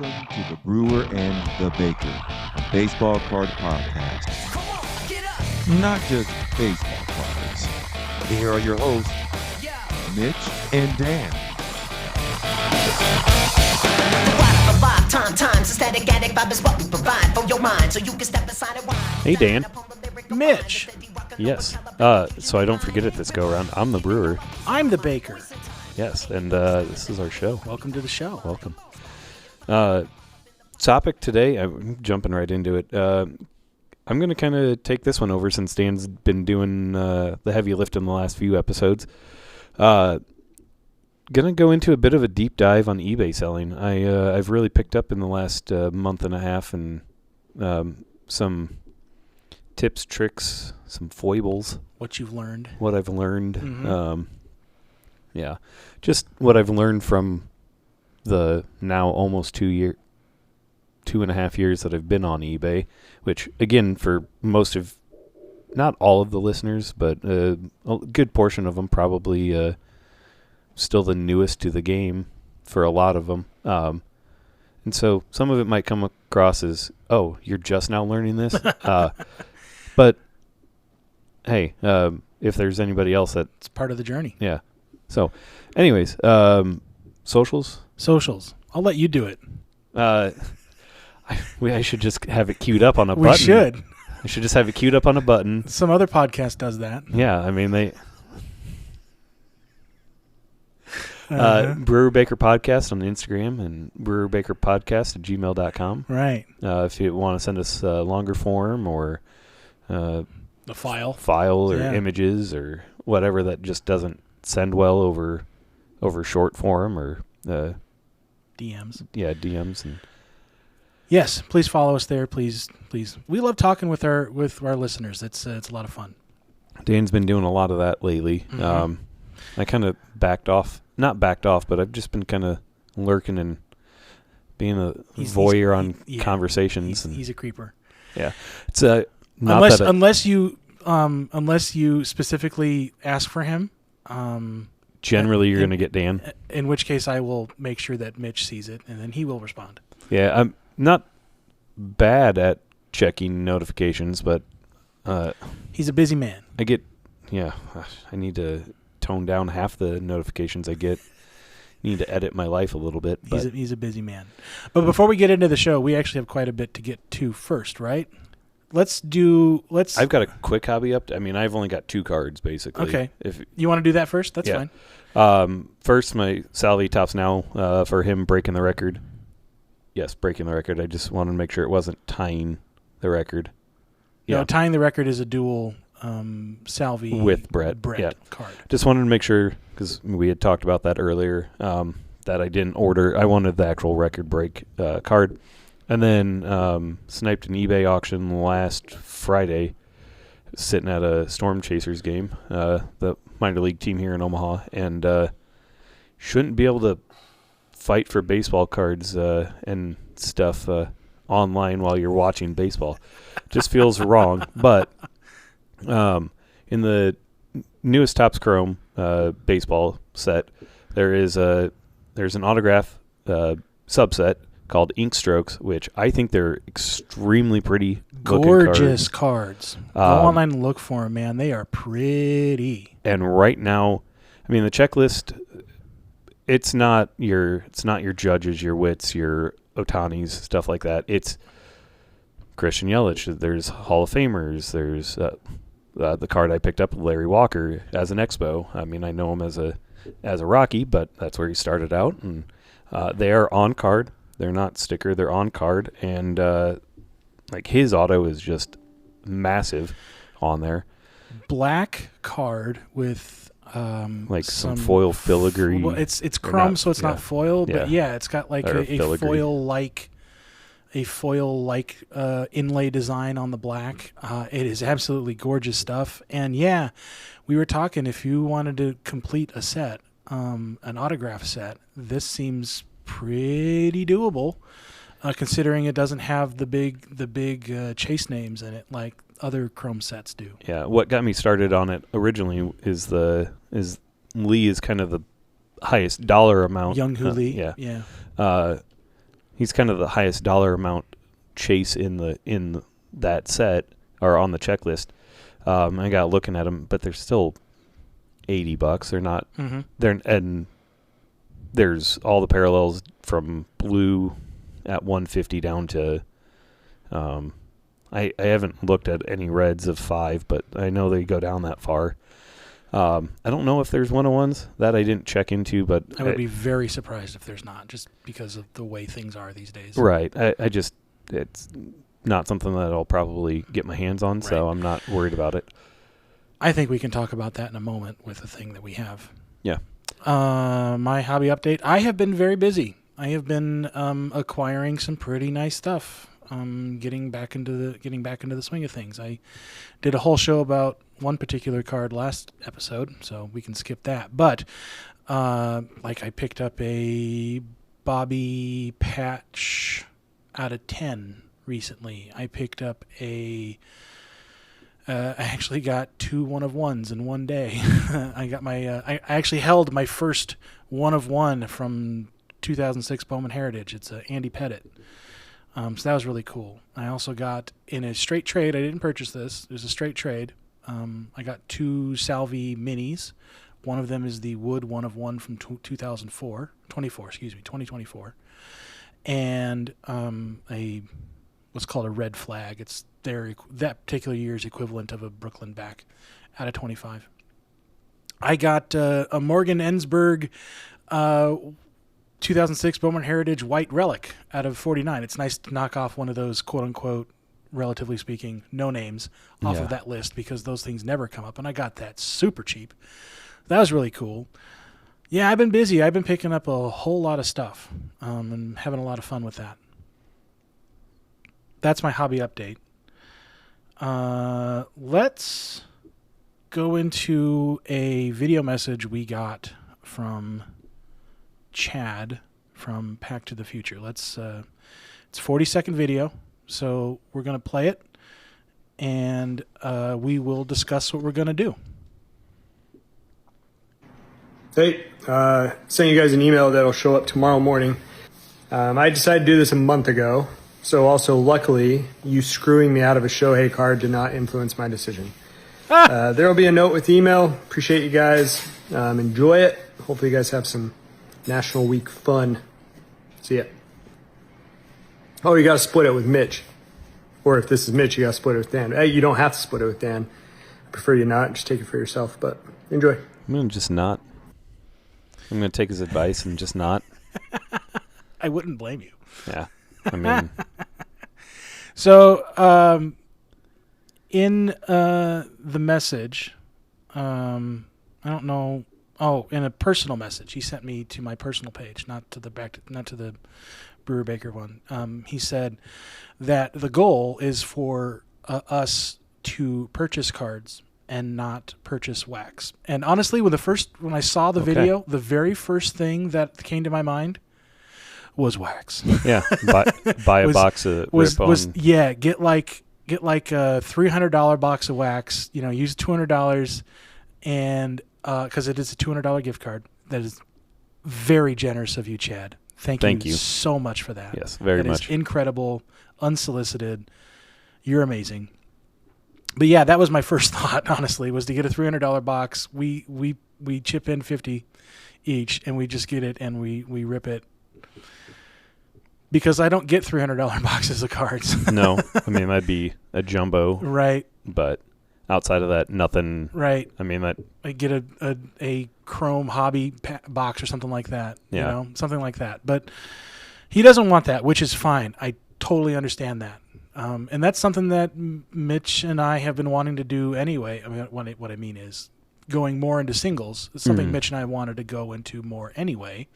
Welcome to the Brewer and the Baker, a baseball card podcast. Not just baseball cards. Here are your hosts, Mitch and Dan. Hey, Dan. Mitch. Yes. So I don't forget it this go around. I'm the brewer. I'm the baker. Yes, and this is our show. Welcome to the show. Welcome. Topic today, I'm jumping right into it. I'm going to kind of take this one over since Dan's been doing the heavy lift in the last few episodes. Going to go into a bit of a deep dive on eBay selling. I've really picked up in the last month and a half, and some tips, tricks, some foibles. What you've learned. What I've learned. Mm-hmm. Yeah, just what I've learned from the now almost 2.5 years that I've been on eBay, which again, for most of, not all of the listeners, but a good portion of them probably still the newest to the game for a lot of them. And so some of it might come across as, oh, you're just now learning this? But hey, if there's anybody else It's part of the journey. yeah. So anyways, socials? Socials. I'll let you do it. I should just have it queued up on a button. We should. I should just have it queued up on a button. Some other podcast does that. Yeah, I mean, they... Brewer Baker Podcast on Instagram and brewerbakerpodcast@gmail.com. Right. If you want to send us a longer form or The file or Yeah. images or whatever that just doesn't send well over short form or DMs. DMs. And Yes, please follow us there. Please. We love talking with our listeners. It's a lot of fun. Dan's been doing a lot of that lately. Mm-hmm. I kind of not backed off, but I've just been kind of lurking and being a voyeur on conversations. He's a creeper. Yeah, it's not unless you specifically ask for him. Generally, you're going to get Dan. In which case, I will make sure that Mitch sees it, and then he will respond. Yeah, I'm not bad at checking notifications, but he's a busy man. I need to tone down half the notifications I get. Need to edit my life a little bit. But He's a busy man. But before we get into the show, we actually have quite a bit to get to first, right? Let's. I've got a quick hobby update. I mean, I've only got 2 cards basically. Okay. If you want to do that first, that's yeah. fine. First, my Salvi tops now for him breaking the record. Yes, breaking the record. I just wanted to make sure it wasn't tying the record. Yeah, no, tying the record is a dual Salvi with Brett yeah. card. Just wanted to make sure, because we had talked about that earlier, that I didn't order. I wanted the actual record break card. And then sniped an eBay auction last Friday, sitting at a Storm Chasers game, the minor league team here in Omaha, and shouldn't be able to fight for baseball cards and stuff online while you're watching baseball. Just feels wrong. But in the newest Topps Chrome baseball set, there's an autograph subset called Ink Strokes, which I think they're extremely pretty. Gorgeous cards. Go online and look for them, man. They are pretty. And right now, I mean, the checklist, it's not your Judges, your Wits, your Otanis, stuff like that. It's Christian Yelich. There's Hall of Famers. There's the card I picked up, Larry Walker, as an Expo. I mean, I know him as a Rocky, but that's where he started out. And they are on card. They're not sticker. They're on card. And like his auto is just massive on there. Black card with like some foil filigree. Well, it's chrome, so it's not foil, but yeah, it's got like a foil like inlay design on the black. It is absolutely gorgeous stuff. And yeah, we were talking, if you wanted to complete a set, an autograph set, this seems pretty doable, considering it doesn't have the big chase names in it like other chrome sets do. Yeah, what got me started on it originally is Lee is kind of the highest dollar amount. Young Lee. Yeah. he's kind of the highest dollar amount chase in that set or on the checklist. I got looking at them, but they're still $80. They're not. Mm-hmm. And there's all the parallels from blue at $150 down to. I haven't looked at any reds of $5, but I know they go down that far. I don't know if there's 101s that I didn't check into, but I would be very surprised if there's not, just because of the way things are these days. Right. It's not something that I'll probably get my hands on, so I'm not worried about it. I think we can talk about that in a moment with the thing that we have. Yeah. My hobby update. I have been very busy. I have been acquiring some pretty nice stuff. Getting back into the swing of things. I did a whole show about one particular card last episode, so we can skip that. But I picked up a Bobby patch out of 10 recently. I picked up I actually got 2 1-of-1s in one day. I got I actually held my first 1-of-1 from 2006 Bowman Heritage. It's Andy Pettit. So that was really cool. I also got, in a straight trade, I didn't purchase this. It was a straight trade. I got 2 Salvi minis. One of them is the Wood 1-of-1 from 2024. And what's called a red flag. It's that particular year's equivalent of a Brooklyn back out of 25. I got a Morgan Ensberg 2006 Bowman Heritage White Relic out of 49. It's nice to knock off one of those quote-unquote, relatively speaking, no names off of that list, because those things never come up, and I got that super cheap. That was really cool. Yeah, I've been busy. I've been picking up a whole lot of stuff and having a lot of fun with that. That's my hobby update. Let's go into a video message we got from Chad from Pack to the Future. It's a 40-second video, so we're going to play it, and we will discuss what we're going to do. Hey, sent you guys an email that'll show up tomorrow morning. I decided to do this a month ago, so also luckily you screwing me out of a Shohei card did not influence my decision. There will be a note with the email. Appreciate you guys. Enjoy it. Hopefully you guys have some National Week fun. See ya. Oh, you got to split it with Mitch. Or if this is Mitch, you got to split it with Dan. Hey, you don't have to split it with Dan. I prefer you not. Just take it for yourself, but enjoy. I'm going to just not. I'm going to take his advice and just not. I wouldn't blame you. Yeah. I mean. So, in the message, I don't know. Oh, in a personal message he sent me to my personal page, not to the Brewer Baker one. He said that the goal is for us to purchase cards and not purchase wax. And honestly, when I saw the video, the very first thing that came to my mind was wax. Yeah, buy a box of Rip-On. Get like a $300 box of wax. Use $200 and. Because it is a $200 gift card. That is very generous of you, Chad. Thank you so much for that. Yes, very much. That is incredible, unsolicited. You're amazing. But yeah, that was my first thought, honestly, was to get a $300 box. We chip in $50 each, and we just get it, and we rip it. Because I don't get $300 boxes of cards. No, I mean, that'd be a jumbo. Right. But outside of that, nothing. Right. I mean, I get a chrome hobby box or something like that. Yeah. Something like that. But he doesn't want that, which is fine. I totally understand that. And that's something that Mitch and I have been wanting to do anyway. I mean, what I mean is going more into singles. It's something Mitch and I wanted to go into more anyway.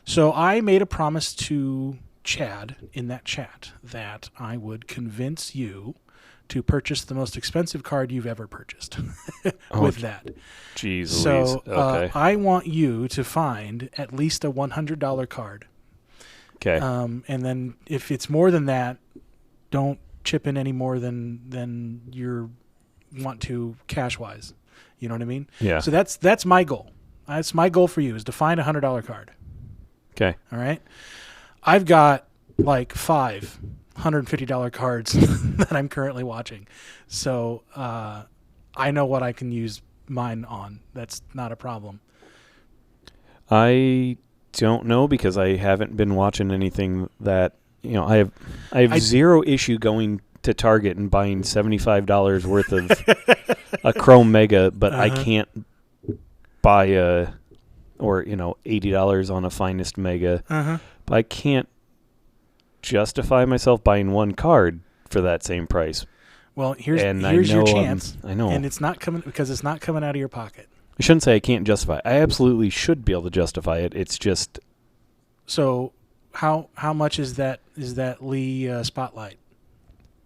So I made a promise to Chad in that chat that I would convince you to purchase the most expensive card you've ever purchased with that. Jeez So okay. I want you to find at least a $100 card. Okay. And then if it's more than that, don't chip in any more than you want to cash-wise. You know what I mean? Yeah. So that's my goal. That's my goal for you, is to find a $100 card. Okay. All right? I've got like 5 $150 cards that I'm currently watching. So I know what I can use mine on. That's not a problem. I don't know because I haven't been watching anything that, I have zero issue going to Target and buying $75 worth of a Chrome Mega, but I can't buy $80 on a Finest Mega. But I can't justify myself buying one card for that same price. Well, here's your chance. I know. And it's not coming out of your pocket. I shouldn't say I can't justify it. I absolutely should be able to justify it. It's just. So how much is that Lee Spotlight?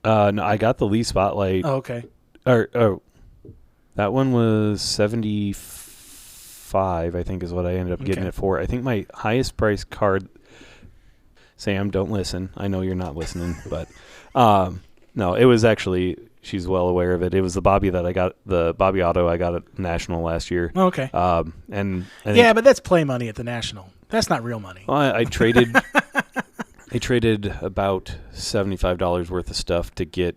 No, I got the Lee Spotlight. Oh, okay. That one was $75, I think is what I ended up getting it for. I think my highest price card, Sam, don't listen. I know you're not listening, but no, it was actually, she's well aware of it. It was the Bobby Auto I got at National last year. Oh, okay. And but that's play money at the National. That's not real money. Well, I traded about $75 worth of stuff to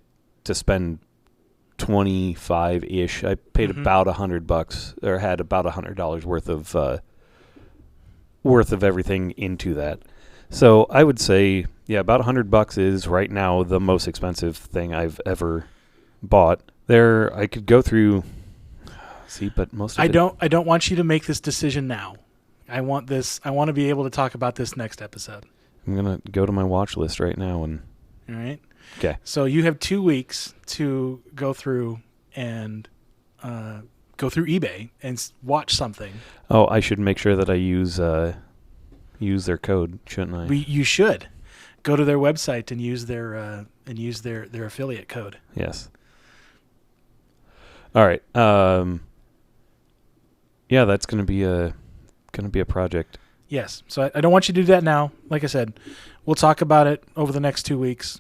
spend 25-ish. I paid about $100 or had about $100 worth of everything into that. So I would say, about $100 is right now the most expensive thing I've ever bought. There, I could go through. See, but most of I don't want you to make this decision now. I want to be able to talk about this next episode. I'm gonna go to my watch list right now and. All right. Okay. So you have 2 weeks to go through and go through eBay and watch something. Oh, I should make sure that I use their code, shouldn't I? You should go to their website and use their affiliate code. Yes. All right. That's gonna be a project. Yes. So I don't want you to do that now. Like I said, we'll talk about it over the next 2 weeks,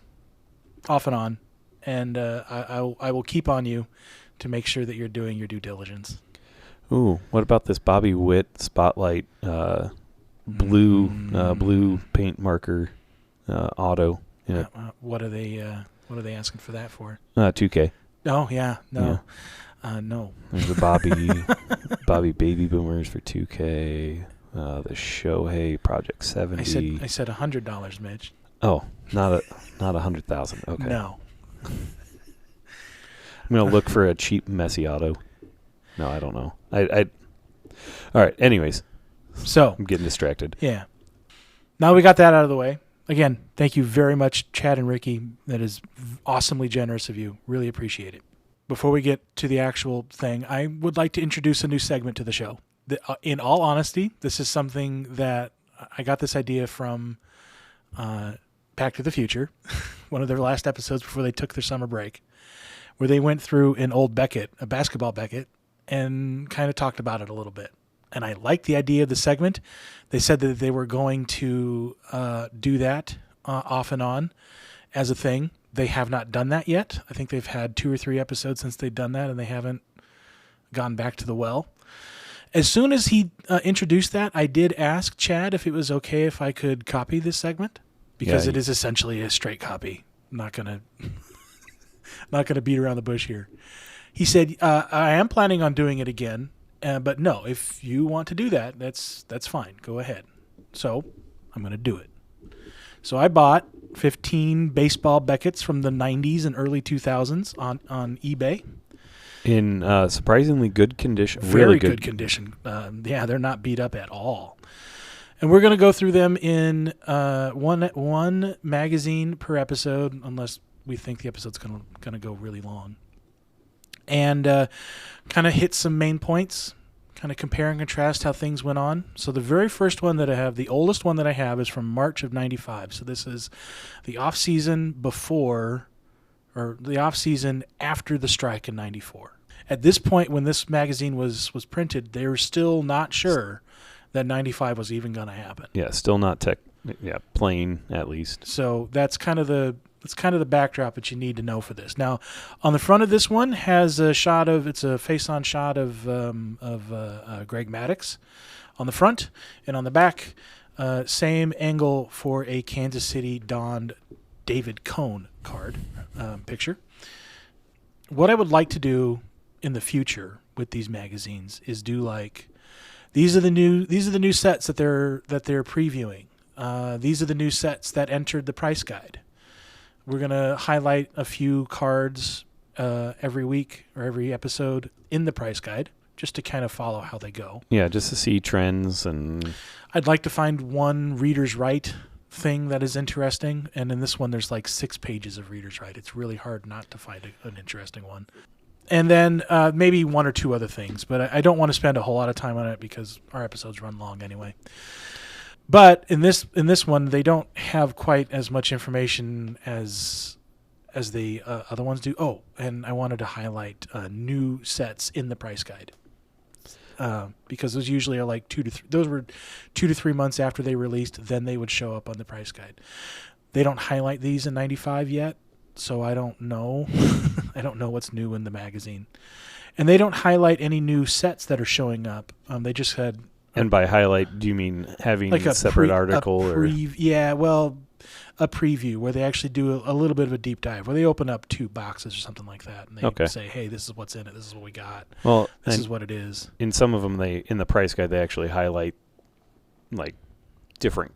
off and on, and I will keep on you to make sure that you're doing your due diligence. Ooh, what about this Bobby Witt Spotlight blue paint marker auto? Yeah. What are they asking for that for? 2K. Oh yeah, no, yeah. No. There's the Bobby Baby Boomers for 2K. The Shohei Project 70. I said $100, Mitch. Oh, not 100,000. Okay. No. I'm gonna look for a cheap messy auto. No, I don't know. I. All right. Anyways, so I'm getting distracted. Yeah. Now we got that out of the way. Again, thank you very much, Chad and Ricky. That is awesomely generous of you. Really appreciate it. Before we get to the actual thing, I would like to introduce a new segment to the show. In all honesty, this is something that I got this idea from Back to the Future, one of their last episodes before they took their summer break, where they went through an old Beckett, a basketball Beckett, and kind of talked about it a little bit. And I liked the idea of the segment. They said that they were going to do that off and on as a thing. They have not done that yet. I think they've had 2 or 3 episodes since they've done that, and they haven't gone back to the well. As soon as he introduced that, I did ask Chad if it was okay if I could copy this segment, because it is essentially a straight copy. I'm not gonna beat around the bush here. He said, I am planning on doing it again, but no, if you want to do that, that's fine. Go ahead. So I'm going to do it. So I bought 15 baseball Becketts from the 90s and early 2000s on eBay. In surprisingly good condition. Very really good condition. They're not beat up at all. And we're going to go through them in one magazine per episode, unless we think the episode's going to go really long. And kind of hit some main points, kind of compare and contrast how things went on. So the very first one that I have, the oldest one that I have, is from March of 95. So this is the off-season before, or the off-season after the strike in 94. At this point, when this magazine was printed, they were still not sure that 95 was even going to happen. Yeah, still not plain at least. So that's kind of the backdrop that you need to know for this. Now, on the front of this one has a shot of, it's a face-on shot of Greg Maddux on the front, and on the back, Same angle for a Kansas City donned David Cone card picture. What I would like to do in the future with these magazines is do like these are the new sets that they're previewing. These are the new sets that entered the price guide. We're gonna highlight a few cards every week or every episode in the price guide, just to kind of follow how they go. Yeah, just to see trends. And I'd like to find one Reader's Right thing that is interesting, and in this one there's like 6 pages of Reader's Right. It's really hard not to find an interesting one. And then maybe 1 or 2 other things, but I don't want to spend a whole lot of time on it because our episodes run long anyway. But in this one, they don't have quite as much information as the other ones do. Oh, and I wanted to highlight new sets in the price guide because those usually are like 2 to 3. Those were 2 to 3 months after they released. Then they would show up on the price guide. They don't highlight these in 95 yet, so I don't know. I don't know what's new in the magazine, and they don't highlight any new sets that are showing up. They just had. And by highlight, do you mean having like a separate article? Yeah, well, a preview where they actually do a little bit of a deep dive, where they open up 2 boxes or something like that, and they say, hey, this is what's in it, this is what we got, well, this is what it is. In some of them, in the price guide, they actually highlight, like, different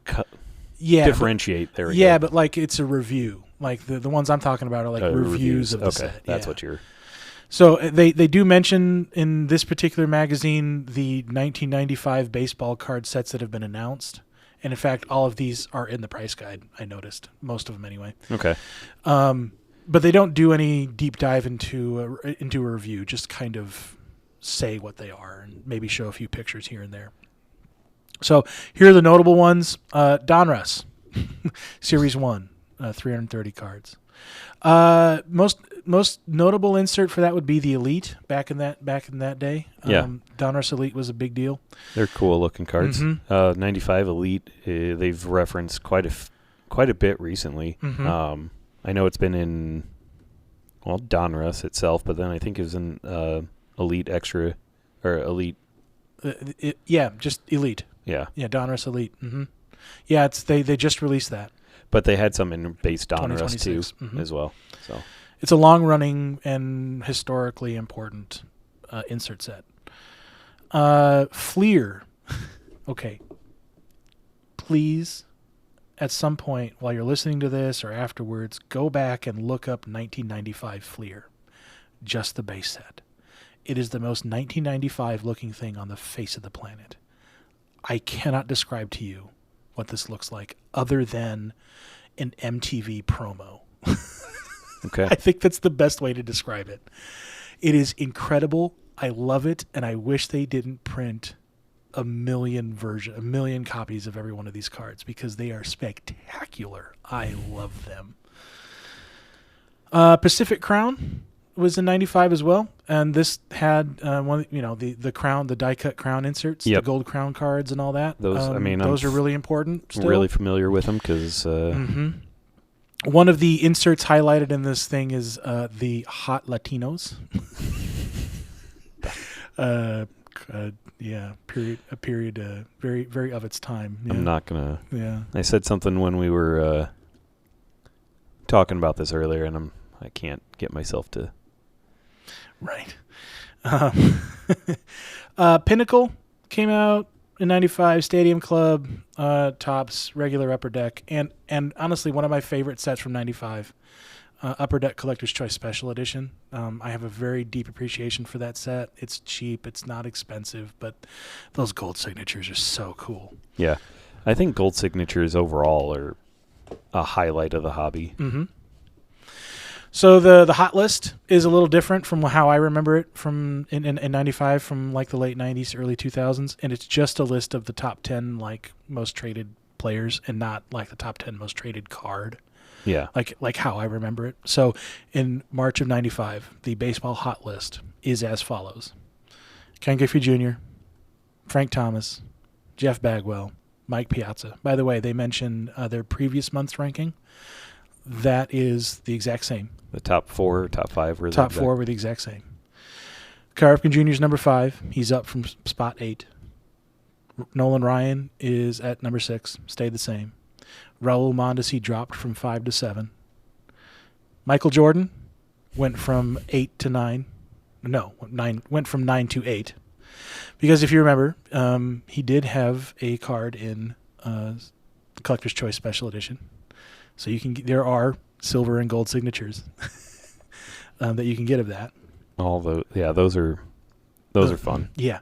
differentiate. There we go. Yeah, but, like, it's a review. Like, the ones I'm talking about are, like, reviews of the set. That's what you're... So they do mention in this particular magazine the 1995 baseball card sets that have been announced. And in fact, all of these are in the price guide, I noticed. Most of them anyway. Okay. But they don't do any deep dive into a review, just kind of say what they are and maybe show a few pictures here and there. So here are the notable ones. Donruss, Series 1, 330 cards. Most notable insert for that would be the Elite back in that day. Yeah. Donruss Elite was a big deal. They're cool looking cards. Mm-hmm. 95 Elite, they've referenced quite a bit recently. Mm-hmm. I know it's been in Donruss itself, but then I think it was in Elite Extra or Elite. Just Elite. Yeah. Yeah, Donruss Elite. Mm-hmm. Yeah, they just released that. But they had some in base Donruss too, as well. So it's a long-running and historically important insert set. Fleer. Okay. Please, at some point while you're listening to this or afterwards, go back and look up 1995 Fleer. Just the base set. It is the most 1995 looking thing on the face of the planet. I cannot describe to you what this looks like other than an MTV promo. Okay. I think that's the best way to describe it. It is incredible. I love it, and I wish they didn't print a million copies of every one of these cards because they are spectacular. I love them. Pacific Crown was in 95 as well, and this had the crown, the die cut crown inserts, the gold crown cards, and all that. Those are really important. Still. Really familiar with them because. One of the inserts highlighted in this thing is the Hot Latinos. Period. Very, very of its time. Yeah. I'm not gonna. Yeah. I said something when we were talking about this earlier, and I can't get myself to. Right. Pinnacle came out in 95, Stadium Club, Topps, regular Upper Deck, and honestly, one of my favorite sets from 95, Upper Deck Collector's Choice Special Edition. I have a very deep appreciation for that set. It's cheap, it's not expensive, but those gold signatures are so cool. Yeah. I think gold signatures overall are a highlight of the hobby. Mm-hmm. So the hot list is a little different from how I remember it from in 95, from like the late 90s, early 2000s, and it's just a list of the top 10 like most traded players and not like the top 10 most traded card. Yeah. Like how I remember it. So in March of 95, the baseball hot list is as follows. Ken Griffey Jr., Frank Thomas, Jeff Bagwell, Mike Piazza. By the way, they mention their previous month's ranking. That is the exact same. The top 4 or top 5 were top 4 were the exact same. Cal Ripken Jr. is number 5. He's up from spot 8. Nolan Ryan is at number 6, stayed the same. Raul Mondesi dropped from 5 to 7. Michael Jordan went from 8 to 9. No, 9 went from 9 to 8. Because if you remember, he did have a card in the Collector's Choice Special Edition. So there are silver and gold signatures that you can get of that. Those are fun. Yeah.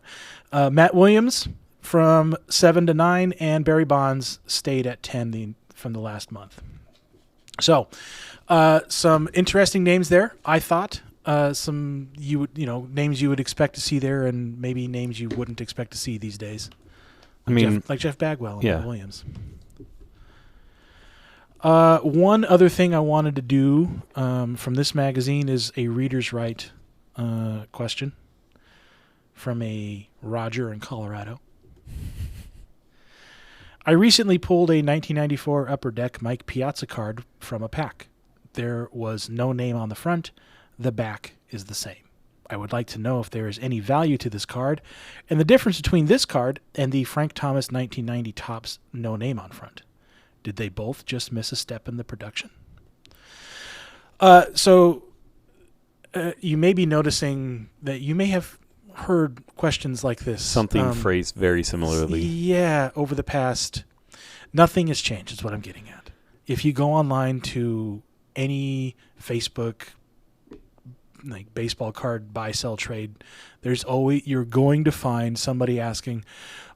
Matt Williams from 7 to 9, and Barry Bonds stayed at 10 from the last month. So, some interesting names there, I thought. Some names you would expect to see there, and maybe names you wouldn't expect to see these days. Like Jeff Bagwell and Matt Williams. One other thing I wanted to do from this magazine is a reader's right question from a Roger in Colorado. I recently pulled a 1994 Upper Deck Mike Piazza card from a pack. There was no name on the front. The back is the same. I would like to know if there is any value to this card and the difference between this card and the Frank Thomas 1990 Topps no name on front. Did they both just miss a step in the production? So you may be noticing that you may have heard questions like this. Something phrased very similarly. Yeah, over the past, nothing has changed is what I'm getting at. If you go online to any Facebook like baseball card buy sell trade, you're going to find somebody asking,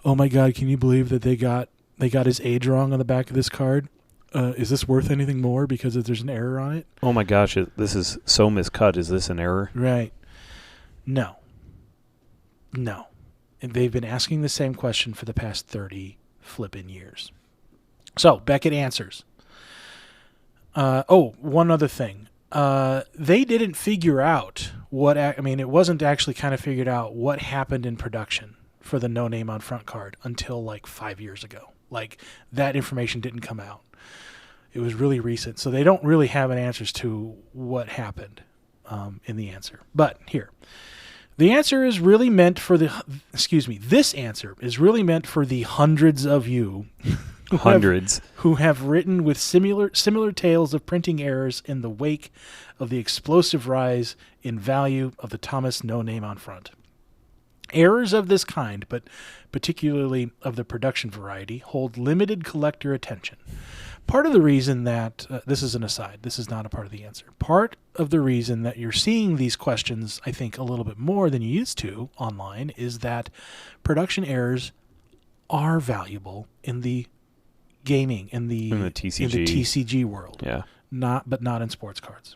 "Oh my God, can you believe that they got his age wrong on the back of this card? Is this worth anything more because there's an error on it?" Oh my gosh, this is so miscut. Is this an error? Right. No. And they've been asking the same question for the past 30 flippin' years. So, Beckett answers. One other thing. They didn't figure out it wasn't actually kind of figured out what happened in production for the no name on front card until like 5 years ago. Like, that information didn't come out. It was really recent. So they don't really have an answers to what happened in the answer. But here. The answer is really meant for this answer is really meant for the hundreds of you who have written with similar tales of printing errors in the wake of the explosive rise in value of the Thomas no name on front. Errors of this kind, but particularly of the production variety, hold limited collector attention. Part of the reason that, this is an aside, this is not a part of the answer. Part of the reason that you're seeing these questions, I think, a little bit more than you used to online is that production errors are valuable in the gaming, in the TCG world. Yeah. But not in sports cards.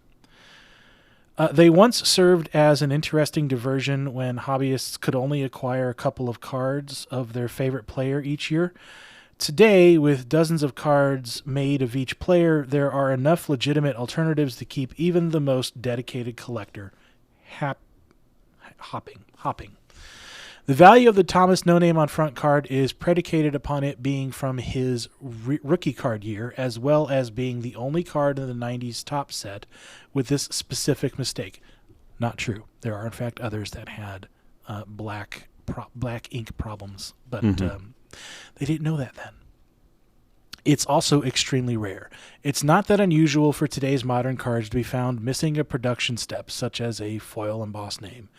They once served as an interesting diversion when hobbyists could only acquire a couple of cards of their favorite player each year. Today, with dozens of cards made of each player, there are enough legitimate alternatives to keep even the most dedicated collector hopping. The value of the Thomas no name on front card is predicated upon it being from his rookie card year, as well as being the only card in the 90s top set with this specific mistake. Not true. There are, in fact, others that had black ink problems, but they didn't know that then. It's also extremely rare. It's not that unusual for today's modern cards to be found missing a production step, such as a foil embossed name,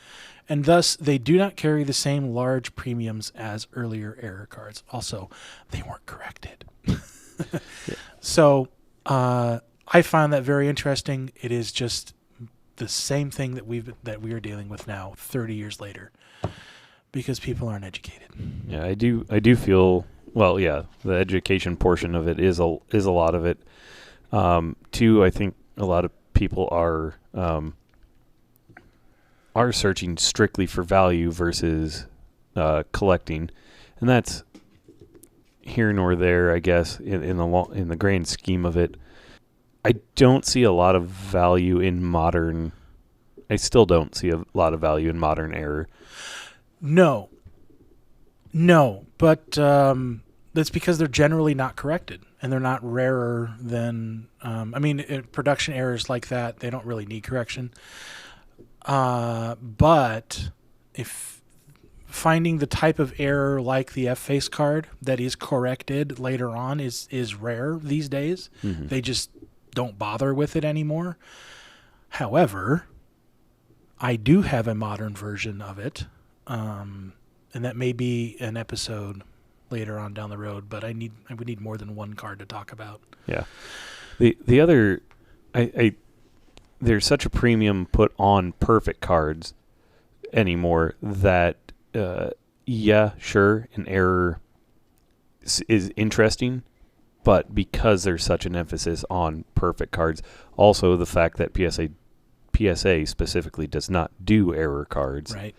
and thus they do not carry the same large premiums as earlier error cards. Also, they weren't corrected. So I find that very interesting. It is just the same thing that we are dealing with now, 30 years later, because people aren't educated. Yeah, I do feel. Well, yeah, the education portion of it is a lot of it. Two, I think a lot of people are searching strictly for value versus collecting, and that's here nor there, I guess. In the grand scheme of it, I don't see a lot of value in modern. I still don't see a lot of value in modern error. No, but that's because they're generally not corrected, and they're not rarer than. Production errors like that, they don't really need correction. But if finding the type of error like the F-Face card that is corrected later on is rare these days. Mm-hmm. They just don't bother with it anymore. However, I do have a modern version of it, and that may be an episode later on down the road, but I would need more than one card to talk about. Yeah. The other, there's such a premium put on perfect cards anymore that, yeah, sure, an error is interesting, but because there's such an emphasis on perfect cards, also the fact that PSA specifically does not do error cards, Right.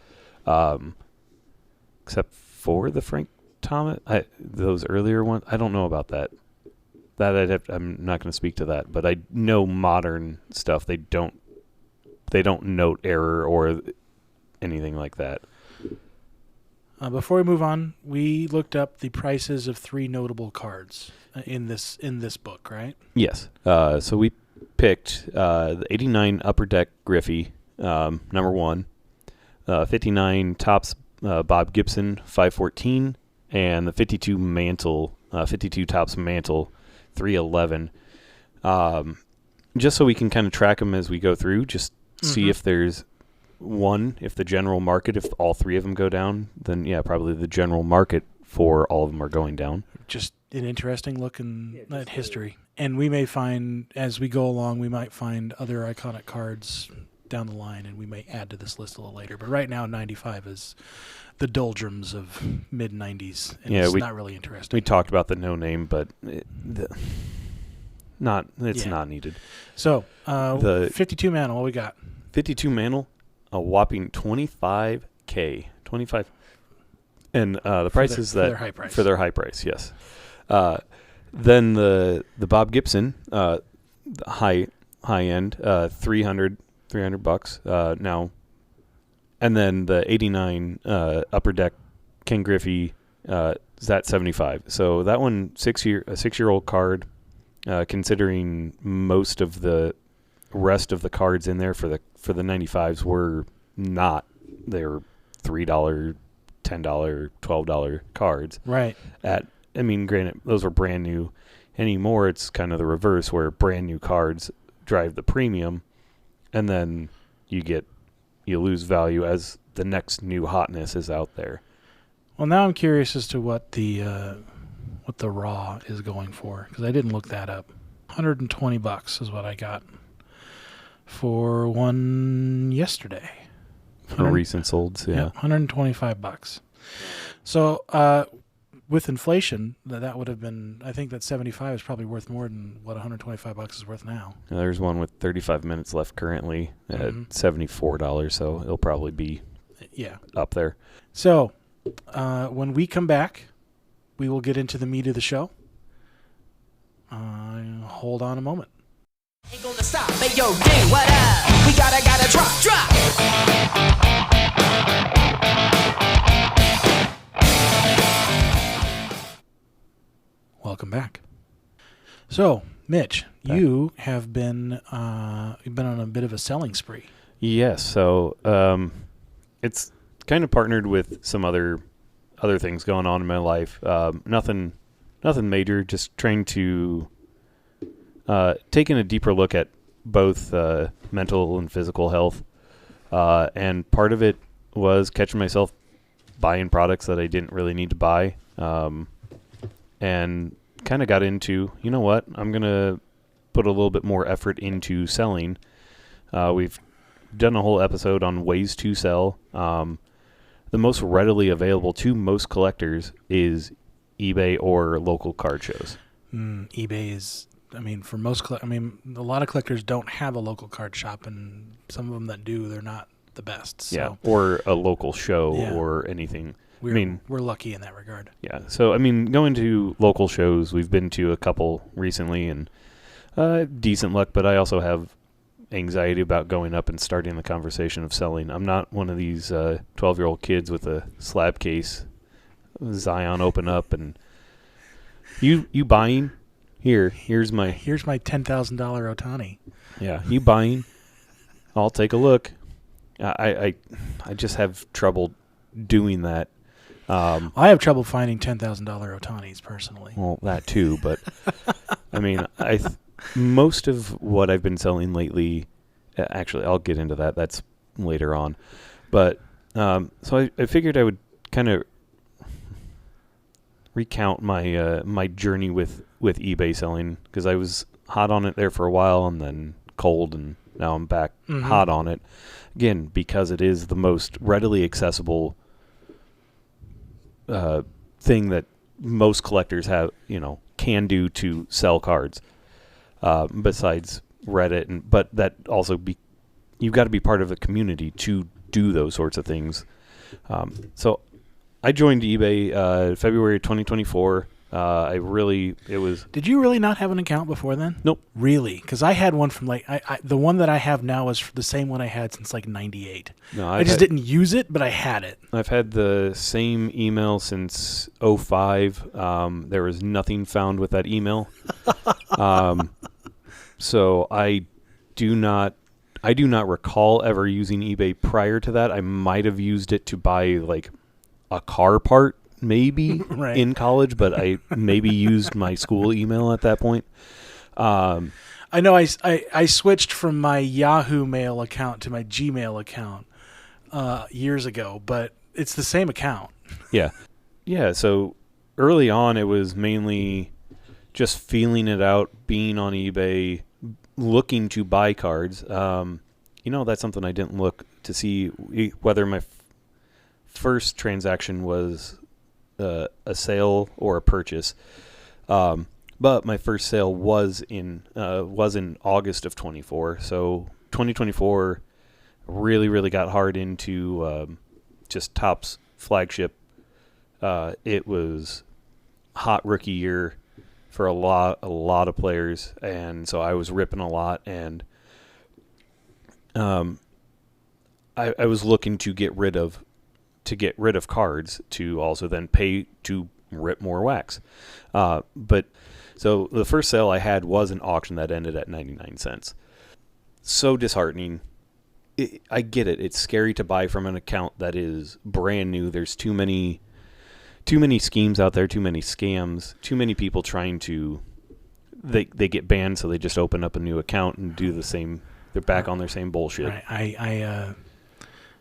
Except for the Frank Thomas, those earlier ones. I don't know about that. I'm not going to speak to that, but I know modern stuff they don't note error or anything like that. Before we move on, we looked up the prices of 3 notable cards in this book, right? Yes. So we picked the 89 Upper Deck Griffey, number 1, 59 Topps Bob Gibson 514, and the 52 Topps Mantle 311. Just so we can kind of track them as we go through, just see if there's if the general market, if all 3 of them go down, then yeah, probably the general market for all of them are going down. Just an interesting look at history. And we may find, as we go along, we might find other iconic cards down the line, and we may add to this list a little later. But right now, 95 is the doldrums of mid-90s, and it's not really interesting. We talked about the no-name, but not needed. So, the 52 Mantle, what we got? 52 Mantle, a whopping $25K. 25. And the price is that for their high price, yes. Then the Bob Gibson, high end, $300 now. And then the 89 Upper Deck Ken Griffey is at $75. So that one, a 6-year-old card, considering most of the rest of the cards in there for the 95s were not. They were $3, $10, $12 cards. Right. Granted, those were brand new. Anymore, it's kind of the reverse, where brand new cards drive the premium, and then you lose value as the next new hotness is out there. Well, now I'm curious as to what the raw is going for, because I didn't look that up. $120 is what I got for one yesterday. For recent solds, yeah. $125. So with inflation, that would have been, I think that 75 is probably worth more than what $125 is worth now. Now, there's one with 35 minutes left currently at $74, so it'll probably be up there. So when we come back, we will get into the meat of the show. Hold on a moment. Ain't gonna stop. Hey, yo, gang, what up? We gotta drop. Welcome back. So, Mitch, you have been you've been on a bit of a selling spree. Yes. So it's kind of partnered with some other things going on in my life. Nothing major. Just trying to taking a deeper look at both mental and physical health. And part of it was catching myself buying products that I didn't really need to buy. And kind of got into, you know what, I'm going to put a little bit more effort into selling. We've done a whole episode on ways to sell. The most readily available to most collectors is eBay or local card shows. eBay is, for most, a lot of collectors don't have a local card shop, and some of them that do, they're not the best. So. Yeah, or a local show or anything. We're lucky in that regard. Yeah. So, going to local shows, we've been to a couple recently, and decent luck, but I also have anxiety about going up and starting the conversation of selling. I'm not one of these 12-year-old kids with a slab case, Zion open up, and you buying? Here's my $10,000 Otani. Yeah, you buying? I'll take a look. I just have trouble doing that. I have trouble finding $10,000 Otanis personally. Well, that too, but I mean, most of what I've been selling lately, actually, I'll get into that. That's later on. But so I figured I would kind of recount my journey with eBay selling, because I was hot on it there for a while and then cold, and now I'm back hot on it again, because it is the most readily accessible thing that most collectors have, can do to sell cards, besides Reddit. But that also you've got to be part of a community to do those sorts of things. So I joined eBay February 2024. Did you really not have an account before then? Nope. Really? Because I had one from the one that I have now is the same one I had since 98. No, I just didn't use it, but I had it. I've had the same email since 05. There was nothing found with that email. So I do not recall ever using eBay prior to that. I might have used it to buy a car part, maybe right. in college, but I maybe used my school email at that point. I know I switched from my Yahoo Mail account to my Gmail account years ago, but it's the same account. Yeah. So early on, it was mainly just feeling it out, being on eBay, looking to buy cards. That's something I didn't look to see whether my first transaction was a sale or a purchase. But my first sale was in August of 24. So 2024 really, really got hard into just Topps flagship. It was hot rookie year for a lot of players, and so I was ripping a lot, and I was looking to get rid of cards to also then pay to rip more wax. But so the first sale I had was an auction that ended at 99 cents. So disheartening. I get it. It's scary to buy from an account that is brand new. There's too many schemes out there, too many scams, too many people trying to, they get banned, so they just open up a new account and do the same. They're back on their same bullshit. Right. I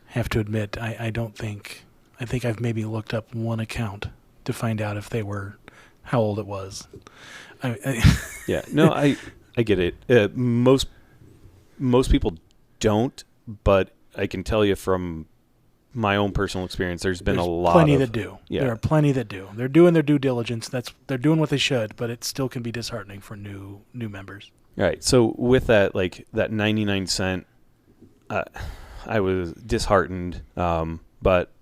have to admit, I think I've maybe looked up one account to find out if they were, how old it was. Yeah, no, I get it. Most people don't, but I can tell you from my own personal experience, there's been plenty that do. Yeah. There are plenty that do. They're doing their due diligence. They're doing what they should, but it still can be disheartening for new members. Right. So with that, that 99 cent, I was disheartened. But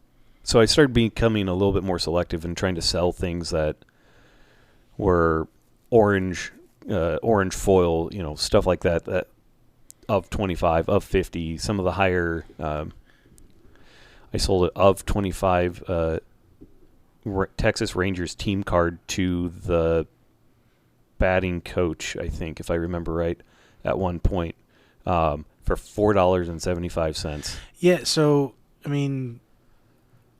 so I started becoming a little bit more selective and trying to sell things that were orange foil, stuff like that of 25, of 50, some of the higher. I sold it of 25 Texas Rangers team card to the batting coach, I think, if I remember right, at one point, for $4.75. Yeah, so I mean,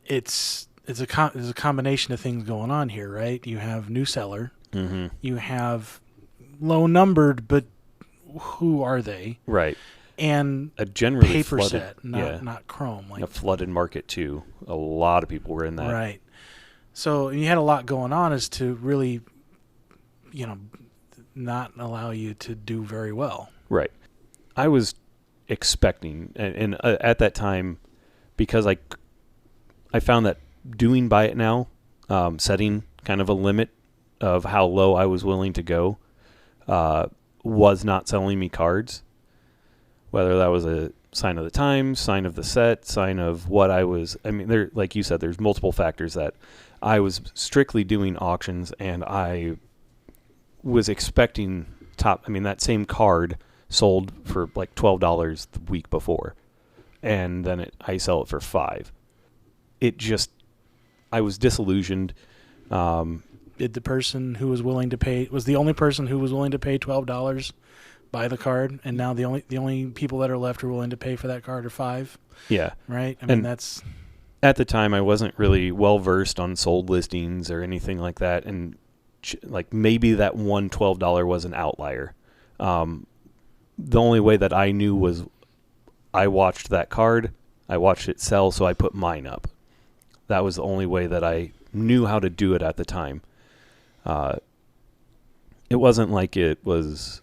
it's a combination of things going on here, right? You have new seller, you have low numbered, but who are they? Right. And a generally paper flooded, set, not chrome. A flooded market too. A lot of people were in that. Right. So you had a lot going on as to really, not allow you to do very well. Right. I was expecting, and at that time, because I found that doing buy it now, setting kind of a limit of how low I was willing to go, was not selling me cards. Whether that was a sign of the times, sign of the set, sign of what I was. I mean, there, like you said, there's multiple factors that I was strictly doing auctions, and I was expecting that same card sold for $12 the week before, and then I sell it for $5. I was disillusioned. Did the person who was willing to pay, was the only person who was willing to pay $12 buy the card, and now the only people that are left are willing to pay for that card are $5? Yeah. Right? I mean, that's... at the time I wasn't really well versed on sold listings or anything like that, and like maybe that one $12 was an outlier. The only way that I knew was I watched that card, I watched it sell, so I put mine up. That was the only way that I knew how to do it at the time. It wasn't like it was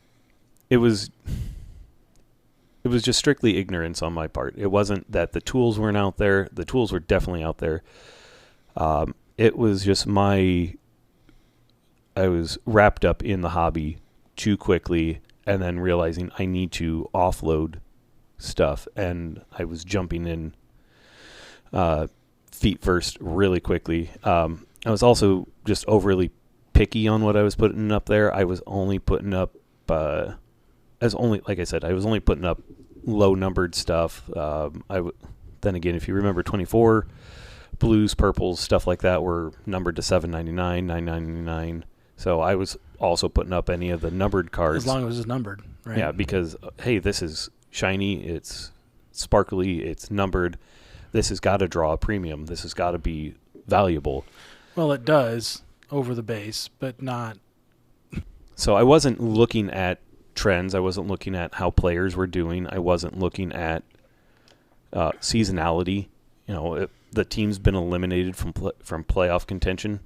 just strictly ignorance on my part. It wasn't that the tools weren't out there. The tools were definitely out there. It was just I was wrapped up in the hobby too quickly, and then realizing I need to offload stuff, and I was jumping in feet first really quickly. I was also just overly picky on what I was putting up there. I was only putting up like I said, I was only putting up low numbered stuff. Then again, if you remember 24, blues, purples, stuff like that were numbered to $7.99, $9.99. So I was also putting up any of the numbered cards. As long as it's numbered, right? Yeah, because, hey, this is shiny, it's sparkly, it's numbered. This has got to draw a premium. This has got to be valuable. Well, it does over the base, but not. So I wasn't looking at trends. I wasn't looking at how players were doing. I wasn't looking at seasonality. The team's been eliminated from playoff contention.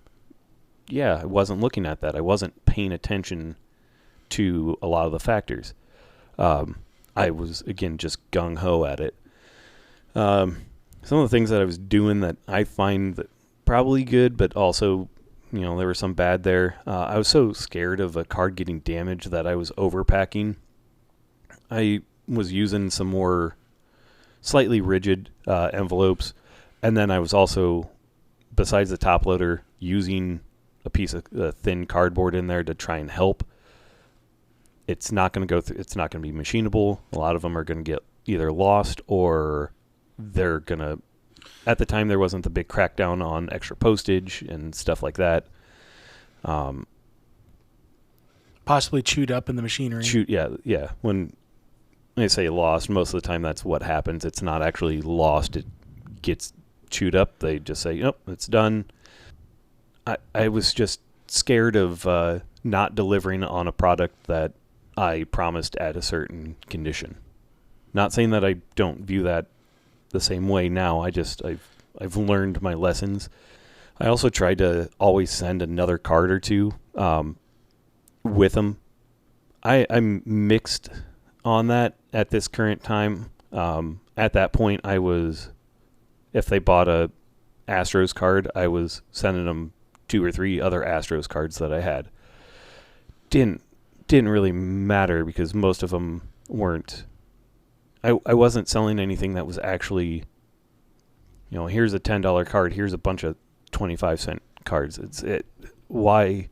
Yeah, I wasn't looking at that. I wasn't paying attention to a lot of the factors. I was, again, just gung-ho at it. Some of the things that I was doing that I find that probably good, but also, there were some bad there. I was so scared of a card getting damaged that I was overpacking. I was using some more slightly rigid envelopes, and then I was also, besides the top loader, using a piece of thin cardboard in there to try and help. It's not going to go through. It's not going to be machinable. A lot of them are going to get either lost or they're going to. At the time, there wasn't the big crackdown on extra postage and stuff like that. Possibly chewed up in the machinery. Yeah. When they say lost, most of the time that's what happens. It's not actually lost. It gets chewed up. They just say, "Nope, it's done." I was just scared of not delivering on a product that I promised at a certain condition. Not saying that I don't view that the same way now. I've learned my lessons. I also tried to always send another card or two with them. I'm mixed on that at this current time. At that point, if they bought a Astros card, I was sending them 2 or 3 other Astros cards that I had. Didn't really matter because most of them weren't. I wasn't selling anything that was actually, here's a $10 card, here's a bunch of 25-cent cards. Why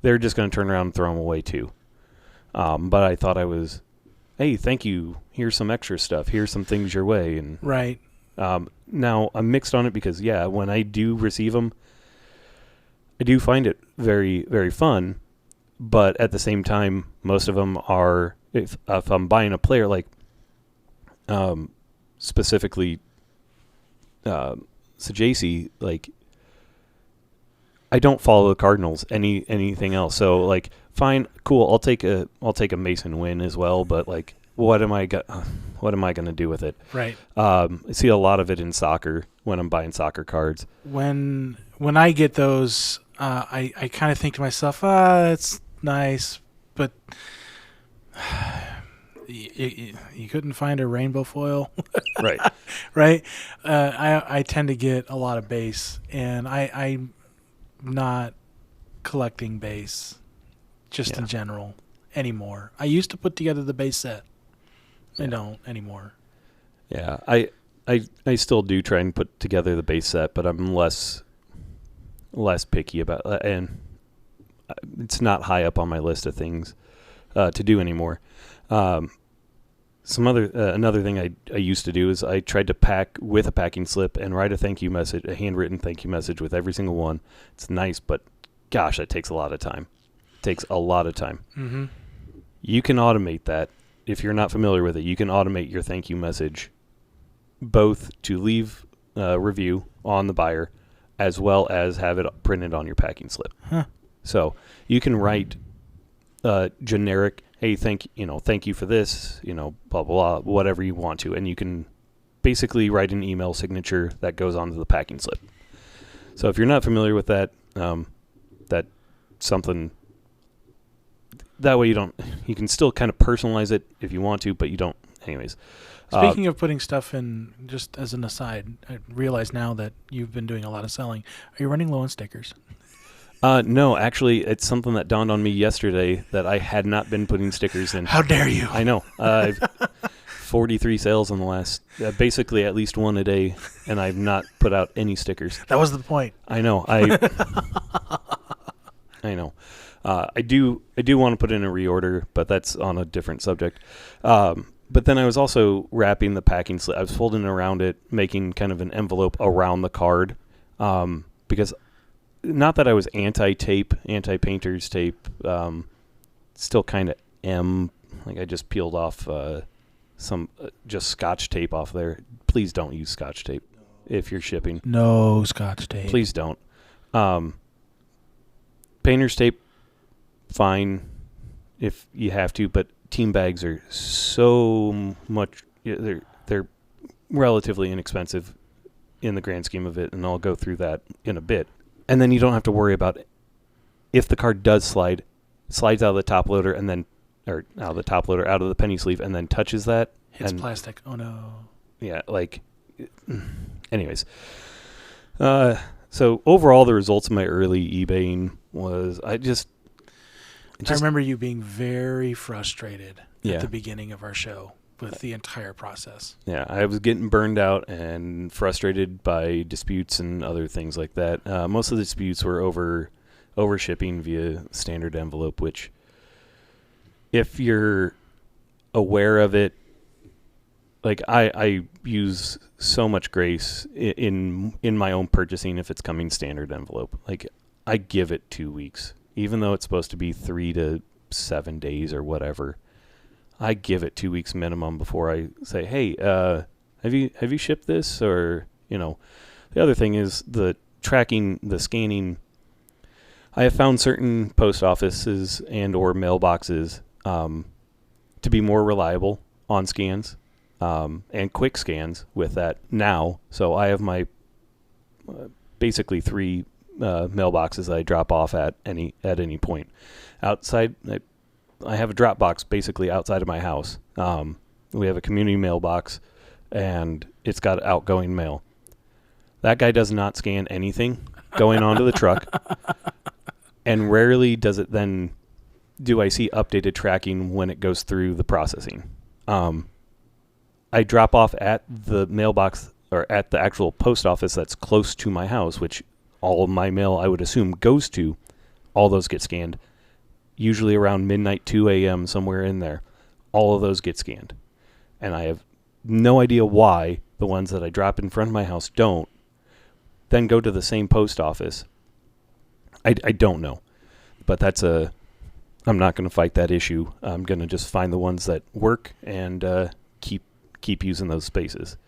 they're just going to turn around and throw them away too. But I thought I was, hey, thank you. Here's some extra stuff. Here's some things your way. And right. Now I'm mixed on it because when I do receive them, I do find it very, very fun. But at the same time, most of them are, if I'm buying a player, like specifically Sajaci, like I don't follow the Cardinals anything else. So like, fine, cool. I'll take a Mason win as well. But like, what am I going to do with it? Right. I see a lot of it in soccer when I'm buying soccer cards. When I get those, I kind of think to myself, it's nice, but you couldn't find a rainbow foil. Right. Right. I tend to get a lot of base, and I'm not collecting base just in general anymore. I used to put together the base set. I don't anymore. Yeah, I still do try and put together the base set, but I'm less picky about that, and it's not high up on my list of things to do anymore. Another thing I used to do is I tried to pack with a packing slip and write a handwritten thank you message with every single one. It's nice, but gosh, that takes a lot of time. Mm-hmm. You can automate that. If you're not familiar with it, you can automate your thank you message both to leave review on the buyer, as well as have it printed on your packing slip. Huh. So you can write generic, hey, thank you for this, blah, blah, blah, whatever you want to. And you can basically write an email signature that goes onto the packing slip. So if you're not familiar with that, that's something, that way you can still kind of personalize it if you want to, but you don't anyways. Speaking of putting stuff in, just as an aside, I realize now that you've been doing a lot of selling. Are you running low on stickers? No, actually, it's something that dawned on me yesterday that I had not been putting stickers in. How dare you? I know. I've 43 sales in the last, basically at least one a day, and I've not put out any stickers. That was the point. I know. I know. I do want to put in a reorder, but that's on a different subject. But then I was also wrapping the packing slip. I was folding around it, making kind of an envelope around the card, because not that I was anti-tape, anti-painter's tape, still kind of am. Like I just peeled off some just Scotch tape off there. Please don't use Scotch tape if you're shipping. No Scotch tape. Please don't. Painter's tape, fine if you have to, but team bags are so much, they're relatively inexpensive in the grand scheme of it, and I'll go through that in a bit. And then you don't have to worry about if the card does slides out of the top loader and then, or out of the top loader, out of the penny sleeve, and then touches that. Hits plastic. Oh no. Yeah, anyways. So overall, the results of my early eBaying was I remember you being very frustrated Yeah. at the beginning of our show with the entire process. Yeah, I was getting burned out and frustrated by disputes and other things like that. Most of the disputes were over shipping via standard envelope, which if you're aware of it, like I use so much grace in my own purchasing if it's coming standard envelope. Like I give it 2 weeks, even though it's supposed to be 3 to 7 days or whatever. I give it 2 weeks minimum before I say, hey, have you shipped this? Or, the other thing is the tracking, the scanning. I have found certain post offices and or mailboxes to be more reliable on scans and quick scans with that now. So I have my basically 3 mailboxes that I drop off at any point. Outside, I have a drop box basically outside of my house. We have a community mailbox, and it's got outgoing mail. That guy does not scan anything going onto the truck, and rarely do I see updated tracking when it goes through the processing. I drop off at the mailbox or at the actual post office that's close to my house, which all of my mail, I would assume, goes to. All those get scanned. Usually around midnight, 2 a.m., somewhere in there. All of those get scanned. And I have no idea why the ones that I drop in front of my house don't then go to the same post office. I don't know. But I'm not going to fight that issue. I'm going to just find the ones that work and keep using those spaces.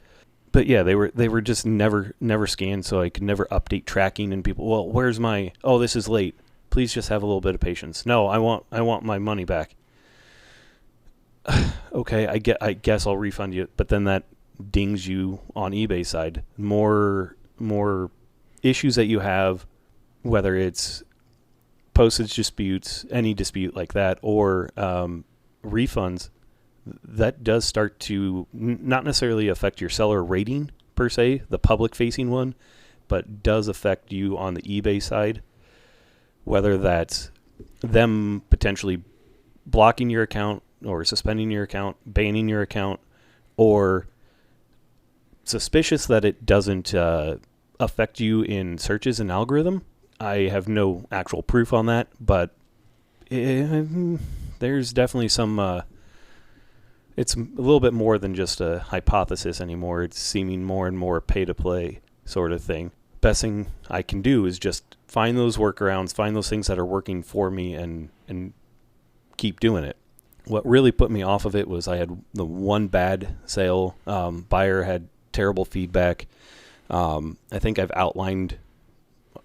But yeah, they were just never scanned, so I could never update tracking. And people, well, where's my? Oh, this is late. Please just have a little bit of patience. No, I want my money back. Okay, I guess I'll refund you, but then that dings you on eBay side. More issues that you have, whether it's postage disputes, any dispute like that, or refunds. That does start to not necessarily affect your seller rating per se, the public-facing one, but does affect you on the eBay side, whether that's them potentially blocking your account or suspending your account, banning your account, or suspicious that it doesn't affect you in searches and algorithm. I have no actual proof on that, but there's definitely some... it's a little bit more than just a hypothesis anymore. It's seeming more and more pay-to-play sort of thing. Best thing I can do is just find those workarounds, find those things that are working for me, and keep doing it. What really put me off of it was I had the one bad sale. Buyer had terrible feedback. I think I've outlined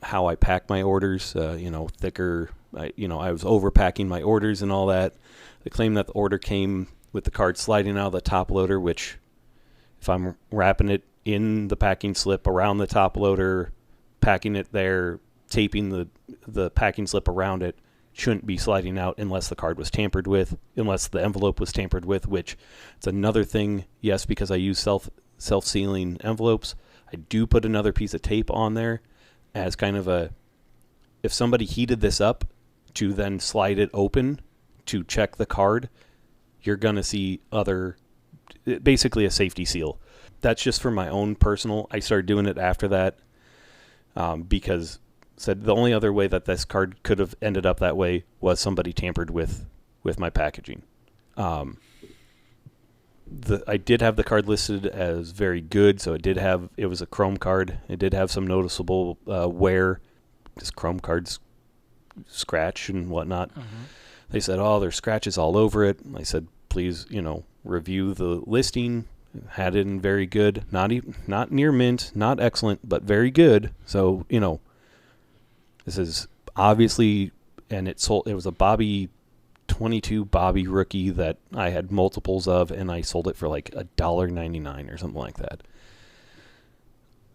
how I pack my orders, thicker. I was overpacking my orders and all that. They claim that the order came with the card sliding out of the top loader, which if I'm wrapping it in the packing slip around the top loader, packing it there, taping the packing slip around it, shouldn't be sliding out unless the card was tampered with, unless the envelope was tampered with, which it's another thing. Yes, because I use self-sealing envelopes, I do put another piece of tape on there as kind of if somebody heated this up to then slide it open to check the card, you're going to see basically a safety seal. That's just for my own personal. I started doing it after that because said the only other way that this card could have ended up that way was somebody tampered with my packaging. I did have the card listed as very good, so it was a chrome card. It did have some noticeable wear, because chrome cards scratch and whatnot. Mm-hmm. They said, there's scratches all over it. I said, please, review the listing. Had it in very good, not near mint, not excellent, but very good. So, this is obviously, and it was a Bobby 22 Bobby rookie that I had multiples of, and I sold it for like $1.99 or something like that.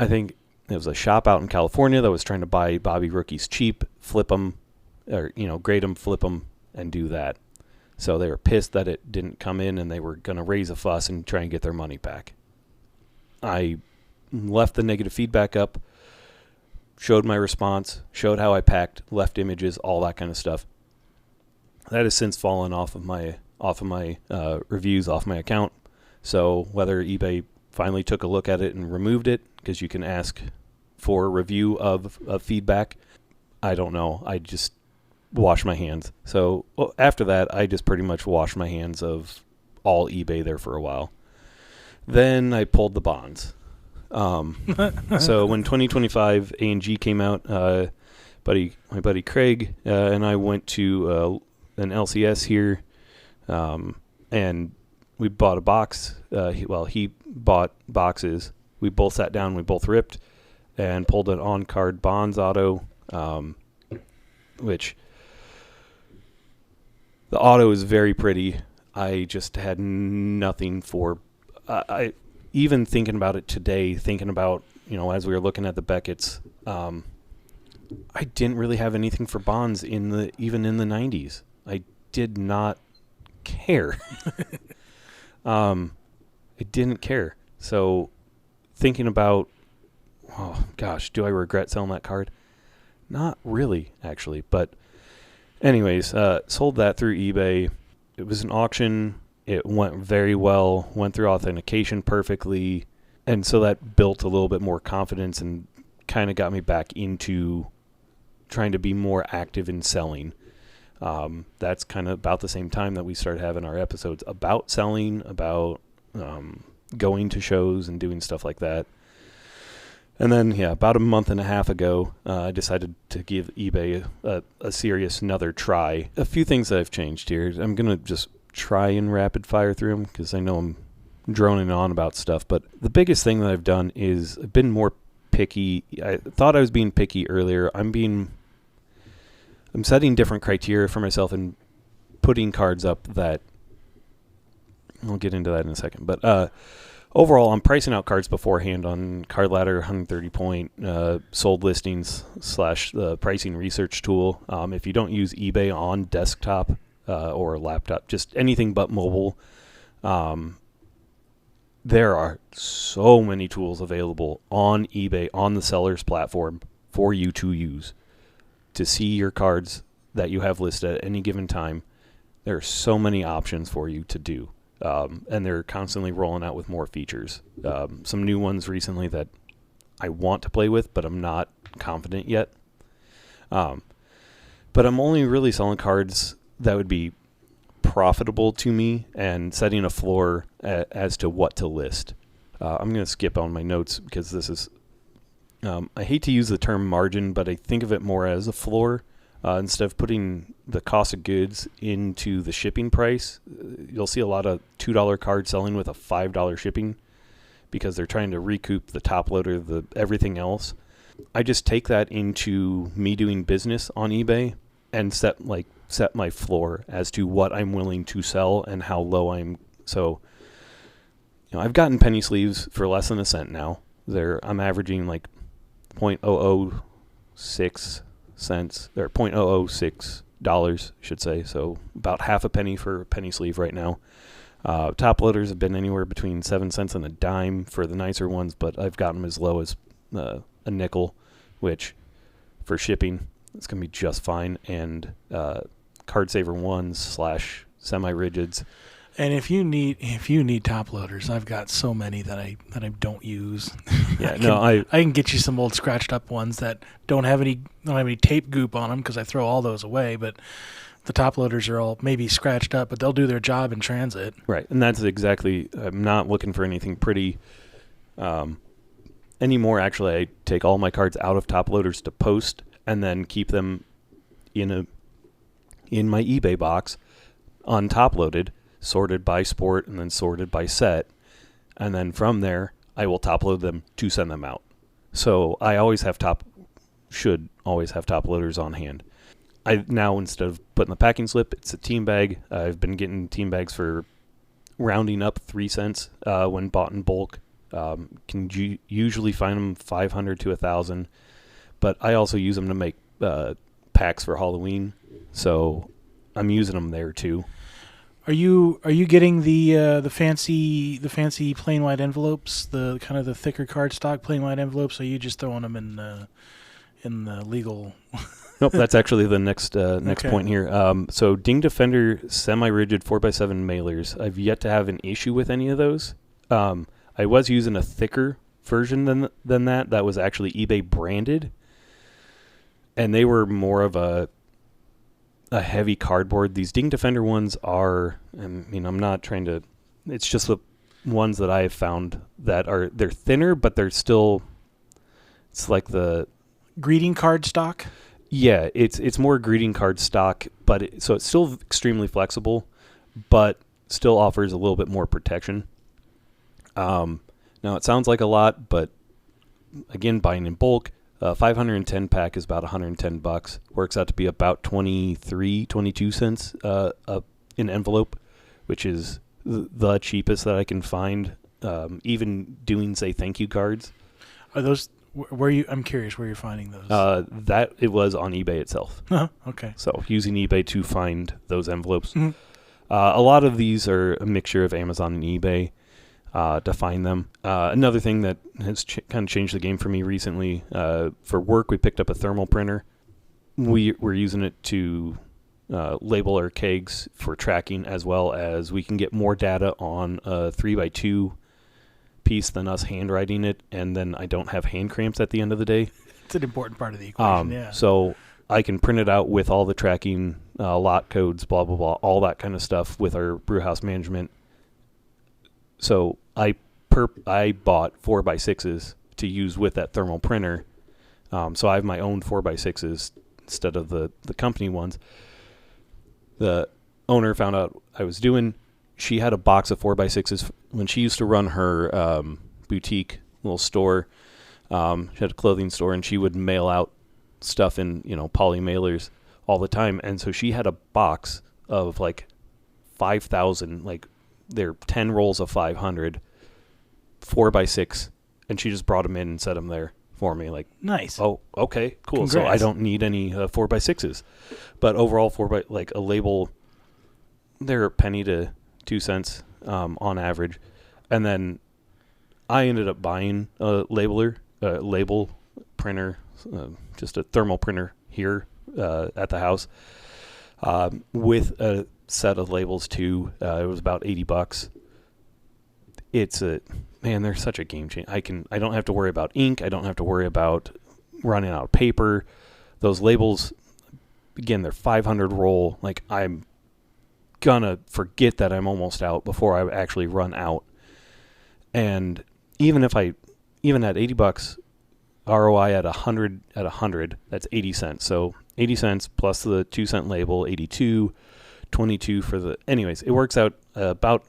I think there was a shop out in California that was trying to buy Bobby rookies cheap, flip them, or grade them, flip them, and do that. So they were pissed that it didn't come in, and they were going to raise a fuss and try and get their money back. I left the negative feedback up, showed my response, showed how I packed, left images, all that kind of stuff. That has since fallen off of my reviews, off my account. So whether eBay finally took a look at it and removed it, because you can ask for a review of feedback, I don't know. I just wash my hands. So after that, I just pretty much washed my hands of all eBay there for a while. Then I pulled the bonds. So when 2025 A&G came out, my buddy Craig and I went to an LCS here, and we bought a box. He bought boxes. We both sat down, we both ripped, and pulled an on-card bonds auto, which the auto is very pretty. I just had nothing for... I even thinking about it today, thinking about, as we were looking at the Beckett's, I didn't really have anything for bonds even in the 90s. I did not care. I didn't care. So thinking about, do I regret selling that card? Not really, actually. But anyways, sold that through eBay. It was an auction. It went very well, went through authentication perfectly. And so that built a little bit more confidence and kind of got me back into trying to be more active in selling. That's kind of about the same time that we started having our episodes about selling, about going to shows and doing stuff like that. And then, about a month and a half ago, I decided to give eBay a serious another try. A few things that I've changed here. I'm going to just try and rapid fire through them because I know I'm droning on about stuff. But the biggest thing that I've done is I've been more picky. I thought I was being picky earlier. I'm setting different criteria for myself and putting cards up that I'll get into that in a second. But overall, I'm pricing out cards beforehand on Card Ladder, 130 Point, sold listings / the pricing research tool. If you don't use eBay on desktop or laptop, just anything but mobile, there are so many tools available on eBay, on the seller's platform for you to use to see your cards that you have listed at any given time. There are so many options for you to do. And they're constantly rolling out with more features. Some new ones recently that I want to play with, but I'm not confident yet. But I'm only really selling cards that would be profitable to me and setting a floor as to what to list. I'm going to skip on my notes because this is... I hate to use the term margin, but I think of it more as a floor. Instead of putting the cost of goods into the shipping price, you'll see a lot of $2 cards selling with a $5 shipping because they're trying to recoup the top loader, the everything else. I just take that into me doing business on eBay and set my floor as to what I'm willing to sell and how low I'm. So, I've gotten penny sleeves for less than a cent now. I'm averaging like 0.006 cents or $0.006, I should say. So about half a penny for a penny sleeve right now. Top loaders have been anywhere between 7 cents and a dime for the nicer ones, but I've gotten them as low as a nickel, which for shipping it's going to be just fine. And card saver ones / semi-rigids. And if you need top loaders, I've got so many that I don't use. Yeah, I can get you some old scratched up ones that don't have any tape goop on them because I throw all those away. But the top loaders are all maybe scratched up, but they'll do their job in transit. Right, and that's exactly. I'm not looking for anything pretty anymore. Actually, I take all my cards out of top loaders to post, and then keep them in my eBay box, untop loaded, sorted by sport, and then sorted by set, and then from there I will top load them to send them out. So I should always have top loaders on hand. I now, instead of putting the packing slip, it's a team bag. I've been getting team bags for rounding up 3 cents when bought in bulk. Can usually find them 500 to 1,000, but I also use them to make packs for Halloween, so I'm using them there too. Are you getting the fancy plain white envelopes, the kind of the thicker cardstock plain white envelopes? Or are you just throwing them in the legal? Nope, that's actually the next Okay. point here. So Ding Defender semi-rigid 4x7 mailers. I've yet to have an issue with any of those. I was using a thicker version than that. That was actually eBay branded, and they were more of a heavy cardboard. These Ding Defender ones are, I'm not trying to, it's just the ones that I have found they're thinner, but they're still, it's like the Greeting card stock? Yeah, it's more greeting card stock, but so it's still extremely flexible, but still offers a little bit more protection. Now it sounds like a lot, but again, buying in bulk, 510 pack is about $110. Works out to be about 22 cents in envelope, which is the cheapest that I can find. Even doing, say, thank you cards. Are those? I'm curious where you're finding those. That it was on eBay itself. Okay. So using eBay to find those envelopes. Mm-hmm. A lot of these are a mixture of Amazon and eBay to find them. Another thing that has kind of changed the game for me recently, for work, we picked up a thermal printer. We're using it to label our kegs for tracking, as well as we can get more data on a 3x2 piece than us handwriting it, and then I don't have hand cramps at the end of the day. It's an important part of the equation, yeah. So I can print it out with all the tracking, lot codes, blah, blah, blah, all that kind of stuff with our brewhouse management. So I bought 4x6s to use with that thermal printer. So I have my own 4x6s instead of the company ones. The owner found out I was doing. She had a box of 4x6s when she used to run her boutique little store. She had a clothing store, and she would mail out stuff in poly mailers all the time. And so she had a box of like 5,000, like they're 10 rolls of 500, 4x6, and she just brought them in and set them there for me. Like, nice. Oh, okay, cool. Congrats. So I don't need any 4x6s, but overall like a label, they're a penny to 2 cents on average. And then I ended up buying a label printer, just a thermal printer here at the house with a set of labels too. It was about $80. They're such a game changer. I don't have to worry about ink. I don't have to worry about running out of paper. Those labels, again, they're 500 roll. Like, I'm gonna forget that I'm almost out before I actually run out. And even at $80 ROI at 100, that's 80 cents. So 80 cents plus the 2 cent label, 82, 22 for the, anyways, it works out about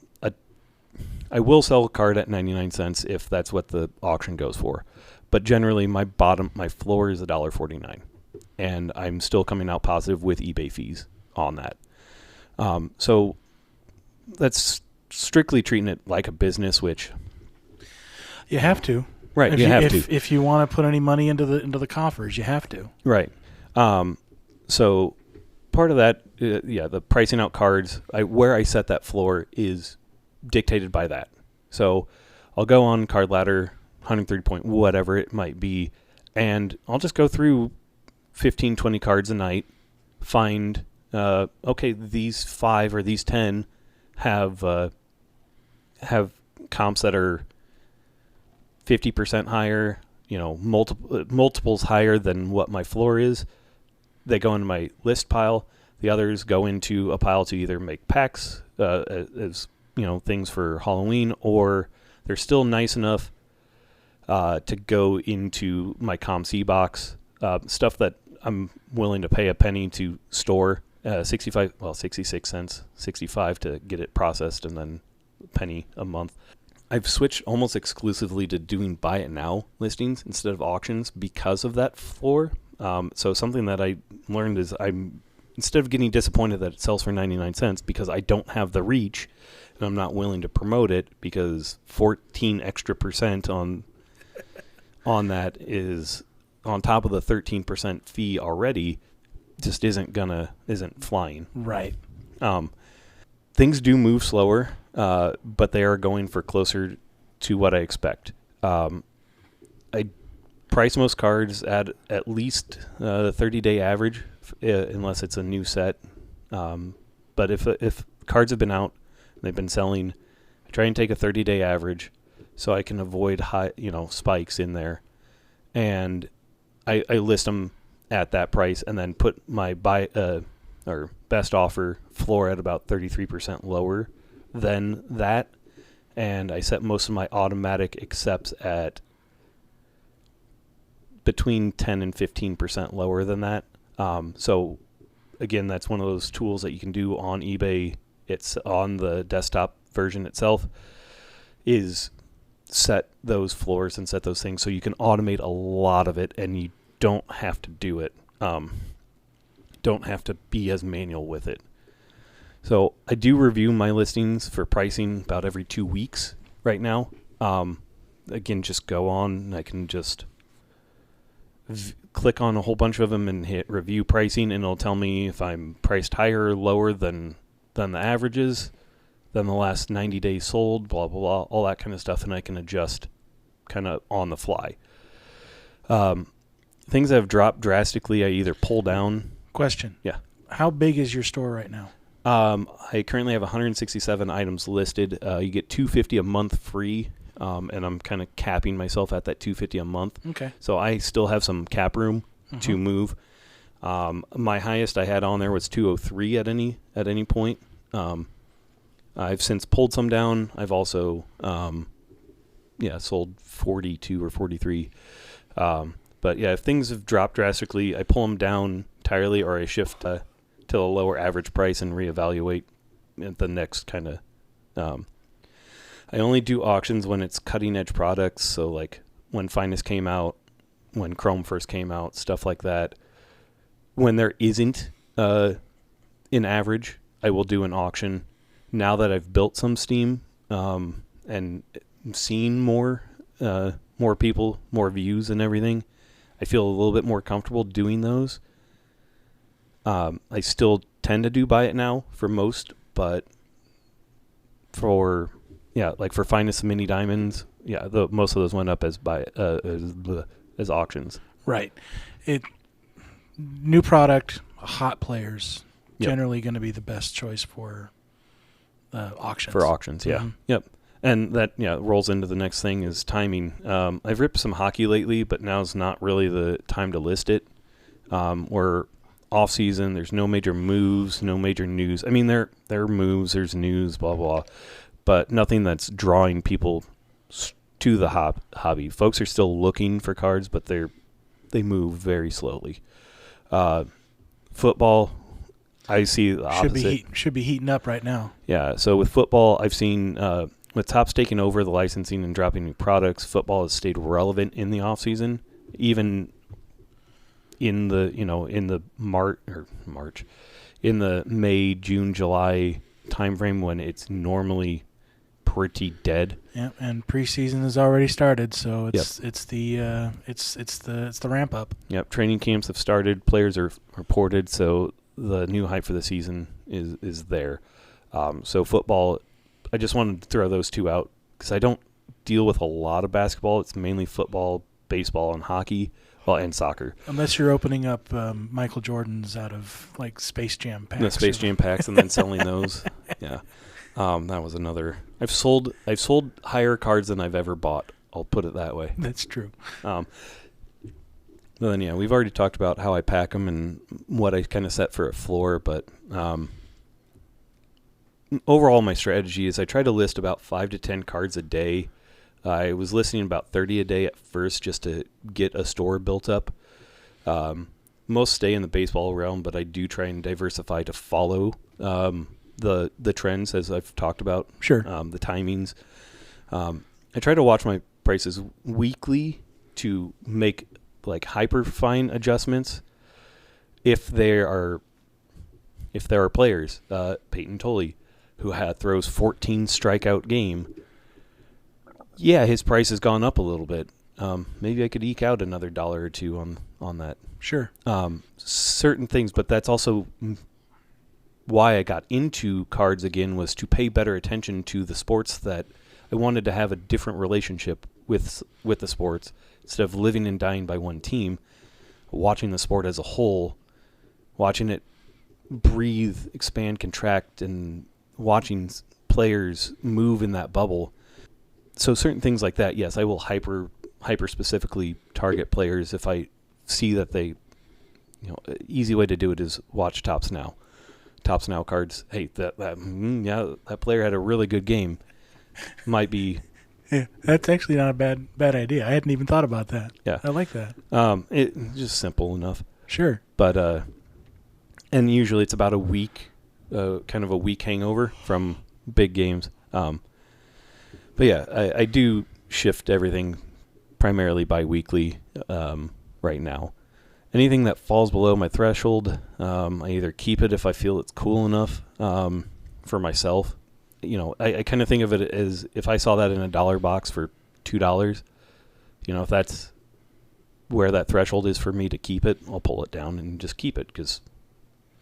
I will sell a card at 99 cents if that's what the auction goes for. But generally, my floor is $1.49. And I'm still coming out positive with eBay fees on that. So that's strictly treating it like a business, which you have to. Right, If you want to put any money into the coffers, you have to. Right. So part of that, the pricing out cards, where I set that floor is dictated by that. So I'll go on Card Ladder, 130 point, whatever it might be, and I'll just go through 15, 20 cards a night, find, okay, these 5 or these 10 have comps that are 50% higher, multiples higher than what my floor is. They go into my list pile. The others go into a pile to either make packs as things for Halloween, or they're still nice enough to go into my ComC box, stuff that I'm willing to pay a penny to store, 66 cents, 65 to get it processed, and then a penny a month. I've switched almost exclusively to doing buy it now listings instead of auctions because of that floor. So something that I learned is instead of getting disappointed that it sells for 99 cents because I don't have the reach and I'm not willing to promote it because 14 extra % on that is on top of the 13% fee already, just isn't flying. Right. Things do move slower, but they are going for closer to what I expect. I price most cards at least the 30-day average, unless it's a new set. But if cards have been out, they've been selling, I try and take a 30-day average so I can avoid high, spikes in there. And I list them at that price and then put my or best offer floor at about 33% lower than that. And I set most of my automatic accepts at between 10 and 15% lower than that. So again, that's one of those tools that you can do on eBay. It's on the desktop version itself, is set those floors and set those things so you can automate a lot of it and you don't have to do it. Don't have to be as manual with it. So I do review my listings for pricing about every 2 weeks right now. Again, just go on and I can just click on a whole bunch of them and hit review pricing, and it'll tell me if I'm priced higher or lower than the averages, than the last 90 days sold, blah, blah, blah, all that kind of stuff, and I can adjust kind of on the fly. Things that have dropped drastically, I either pull down. Question. Yeah. How big is your store right now? I currently have 167 items listed. You get $250 a month free. And I'm kind of capping myself at that $250 a month. Okay. So I still have some cap room to move. My highest I had on there was 203 at any point. I've since pulled some down. I've also sold 42 or 43. But yeah, if things have dropped drastically, I pull them down entirely, or I shift to a lower average price and reevaluate at the next kind of. I only do auctions when it's cutting edge products. So like when Finest came out, when Chrome first came out, stuff like that. When there isn't an average, I will do an auction. Now that I've built some steam and seen more people, more views and everything, I feel a little bit more comfortable doing those. I still tend to do buy it now for most, but for Finest Mini Diamonds, most of those went up as auctions. Right. New product, hot players, generally going to be the best choice for auctions. For auctions, yeah. Mm-hmm. Yep. And that rolls into the next thing is timing. I've ripped some hockey lately, but now's not really the time to list it. We're off season. There's no major moves, no major news. I mean, there are moves, there's news, blah blah, but nothing that's drawing people to the hobby. Folks are still looking for cards, but they move very slowly. Football, I see the opposite. Should be heating up right now. Yeah. So with football, I've seen with Topps taking over the licensing and dropping new products, football has stayed relevant in the off season, even in the in the May, June, July timeframe when it's normally pretty dead. Yeah, and preseason has already started, so it's the ramp up. Yep, training camps have started. Players are reported, so the new hype for the season is there. So football, I just wanted to throw those two out because I don't deal with a lot of basketball. It's mainly football, baseball, and hockey, and soccer. Unless you're opening up Michael Jordan's out of like Space Jam packs. The Space Jam packs and then selling those. Yeah, that was another. I've sold higher cards than I've ever bought. I'll put it that way. That's true. Well, then, yeah, we've already talked about how I pack them and what I kind of set for a floor, but overall my strategy is I try to list about 5 to 10 cards a day. I was listing about 30 a day at first just to get a store built up. Most stay in the baseball realm, but I do try and diversify to follow the trends, as I've talked about. Sure. The timings. I try to watch my prices weekly to make like hyper fine adjustments. If there are players, Peyton Tolley, who throws 14 strikeout game, yeah, his price has gone up a little bit. Maybe I could eke out another $1 or $2 on that. Sure. Certain things, but that's also why I got into cards again, was to pay better attention to the sports. That I wanted to have a different relationship with the sports instead of living and dying by one team, watching the sport as a whole, watching it breathe, expand, contract, and watching players move in that bubble. So certain things like that, yes, I will hyper specifically target players if I see that they, easy way to do it is watch Topps Now. Topps Now cards. Hey, that player had a really good game. Might be. Yeah, that's actually not a bad idea. I hadn't even thought about that. Yeah, I like that. It's just simple enough. Sure. But and usually it's about a week, kind of a week hangover from big games. But yeah, I do shift everything primarily bi-weekly right now. Anything that falls below my threshold, I either keep it if I feel it's cool enough for myself. I kind of think of it as if I saw that in a $1 box for $2, if that's where that threshold is for me to keep it, I'll pull it down and just keep it, because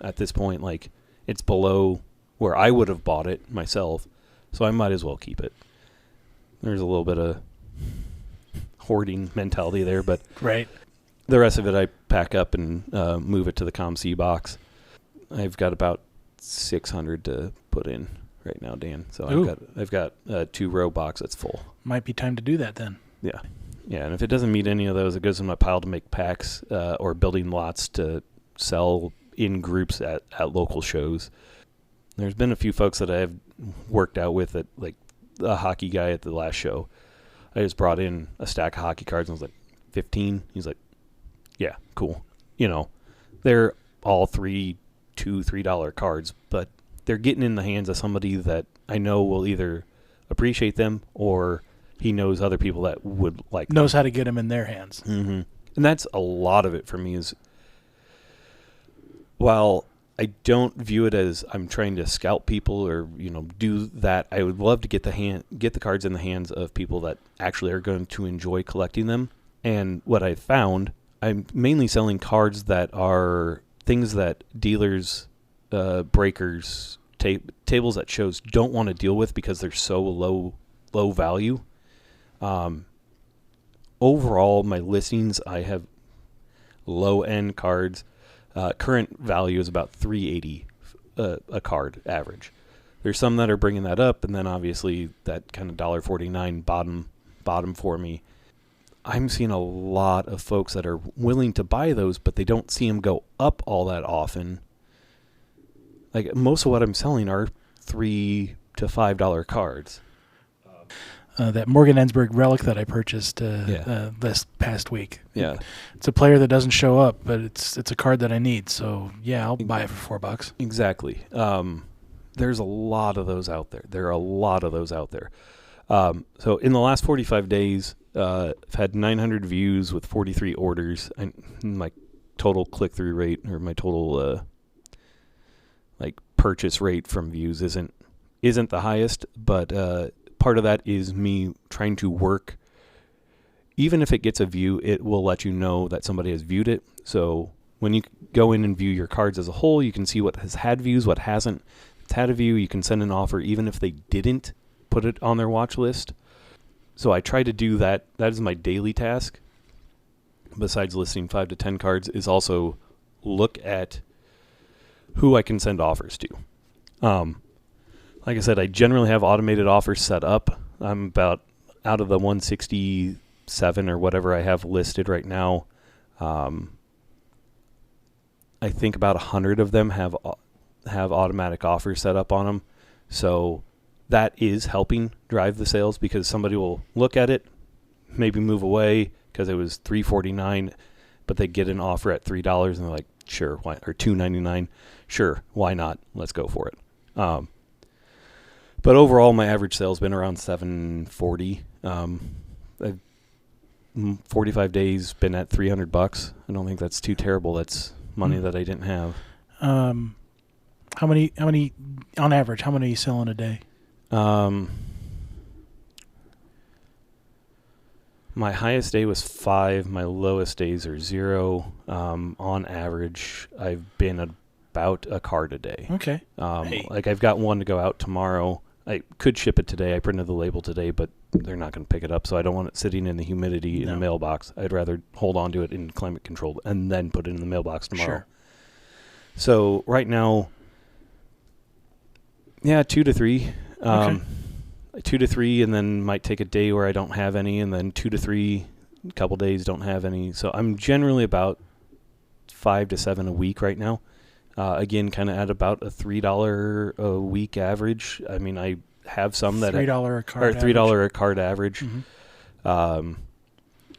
at this point, like, it's below where I would have bought it myself, so I might as well keep it. There's a little bit of hoarding mentality there, but right. The rest of it I pack up and move it to the ComC box. I've got about 600 to put in right now, Dan. So I've got a 2-row box that's full. Might be time to do that then. Yeah. Yeah, and if it doesn't meet any of those, it goes in my pile to make packs or building lots to sell in groups at local shows. There's been a few folks that I have worked out with, at like a hockey guy at the last show. I just brought in a stack of hockey cards and I was like, 15? He's like, yeah, cool. They're all $3 cards, but they're getting in the hands of somebody that I know will either appreciate them or he knows other people that would like them. Knows how to get them in their hands. Mm-hmm. And that's a lot of it for me, is while I don't view it as I'm trying to scout people or, do that, I would love to get the cards in the hands of people that actually are going to enjoy collecting them. And what I found, I'm mainly selling cards that are things that dealers, breakers, tables at shows don't want to deal with because they're so low value. Overall, my listings, I have low-end cards. Current value is about $380 a card average. There's some that are bringing that up, and then obviously that kind of $1.49 bottom for me. I'm seeing a lot of folks that are willing to buy those, but they don't see them go up all that often. Like, most of what I'm selling are $3 to $5 cards. That Morgan Ensberg relic that I purchased this past week. Yeah, it's a player that doesn't show up, but it's a card that I need. So yeah, I'll buy it for $4. Exactly. There's a lot of those out there. There are a lot of those out there. So in the last 45 days, I've had 900 views with 43 orders. And my total click-through rate, or my total purchase rate from views isn't the highest, but part of that is me trying to work. Even if it gets a view, it will let you know that somebody has viewed it. So when you go in and view your cards as a whole, you can see what has had views, what hasn't. If it's had a view, you can send an offer even if they didn't put it on their watch list. So I try to do that. That is my daily task. Besides listing 5 to 10 cards, is also look at who I can send offers to. Like I said, I generally have automated offers set up. I'm about out of the 167 or whatever I have listed right now. I think about 100 of them have automatic offers set up on them. So that is helping drive the sales, because somebody will look at it, maybe move away because it was $3.49, but they get an offer at $3 and they're like, sure, why? Or $2.99, sure, why not? Let's go for it. But overall, my average sale's been around $740. 45 days, been at $300. I don't think that's too terrible. That's money that I didn't have. How many on average? How many are you selling a day? My highest day was 5. My lowest days are 0. On average, I've been about a card a day. Okay. Like I've got one to go out tomorrow. I could ship it today. I printed the label today, but they're not going to pick it up, so I don't want it sitting in the humidity in the mailbox. I'd rather hold on to it in climate controlled and then put it in the mailbox tomorrow. Sure. So right now, 2 to 3. Okay. 2 to 3, and then might take a day where I don't have any, and then 2 to 3, a couple days don't have any. So I'm generally about 5 to 7 a week right now. Again, kind of at about a $3 a week average. I mean, I have some that $3 a card, or $3 a card average. Mm-hmm.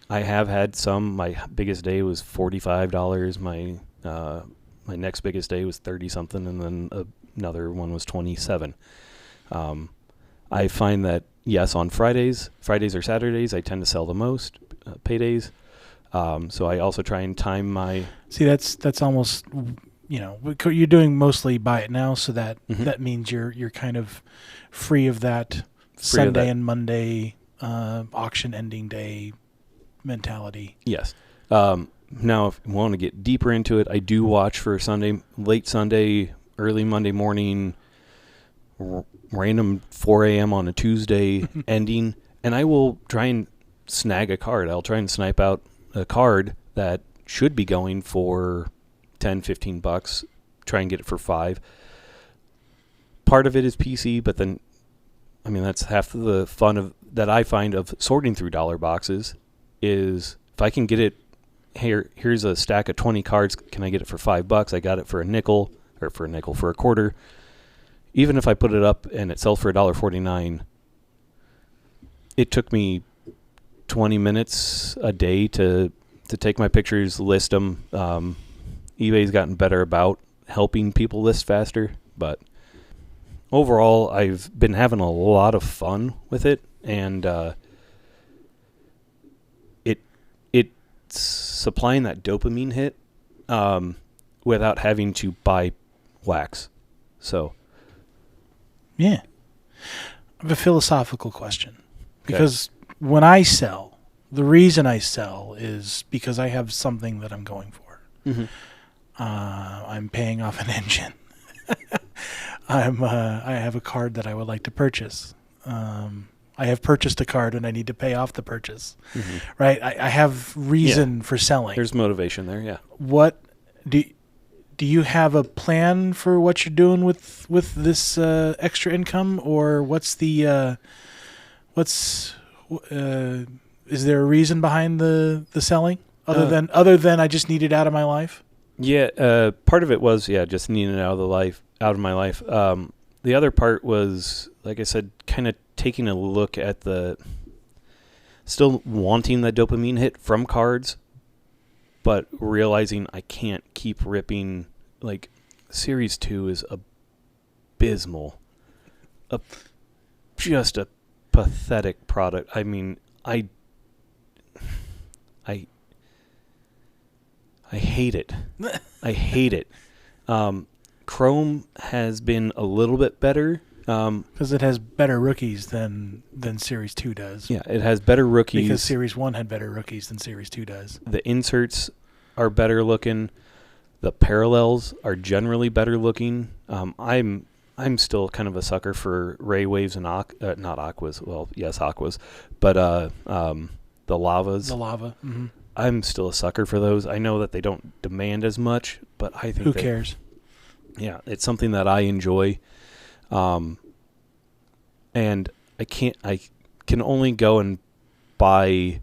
I have had some. My biggest day was $45. My next biggest day was 30 something, and then another one was 27. I find that, yes, on Fridays or Saturdays, I tend to sell the most paydays. So I also try and time my... See, that's almost, you're doing mostly buy it now, so that that means you're kind of free of that Sunday and Monday auction ending day mentality. Yes. Now, if you want to get deeper into it, I do watch for late Sunday, early Monday morning, random 4 a.m. on a Tuesday ending, and I will try and snag a card. I'll try and snipe out a card that should be going for $10-15, try and get it for $5. Part of it is PC, but then, I mean, that's half the fun that I find of sorting through dollar boxes is if I can get it, here's a stack of 20 cards, can I get it for $5? I got it for a quarter. Even if I put it up and it sells for $1.49, it took me 20 minutes a day to take my pictures, list them. eBay's gotten better about helping people list faster, but overall, I've been having a lot of fun with it, and it's supplying that dopamine hit without having to buy wax. So... Yeah. I have a philosophical question. Because when I sell, the reason I sell is because I have something that I'm going for. Mm-hmm. I'm paying off an engine. I have a card that I would like to purchase. I have purchased a card and I need to pay off the purchase. Mm-hmm. Right? I have reason for selling. There's motivation there, yeah. What do you have a plan for what you're doing with this extra income, or what's the is there a reason behind the selling other than I just need it out of my life? Yeah, part of it was just needing it out of my life. The other part was, like I said, kind of taking a look at still wanting that dopamine hit from cards, but realizing I can't keep ripping. Like, Series 2 is abysmal. Just pathetic product. I mean, I hate it. I hate it. Chrome has been a little bit better. Because it has better rookies than Series 2 does. Yeah, it has better rookies. Because Series 1 had better rookies than Series 2 does. The inserts are better looking. The parallels are generally better looking. I'm still kind of a sucker for Ray Waves and not Aquas. Well, yes, Aquas, but the Lavas. The Lava. Mm-hmm. I'm still a sucker for those. I know that they don't demand as much, but I think who cares? Yeah, it's something that I enjoy. And I can only go and buy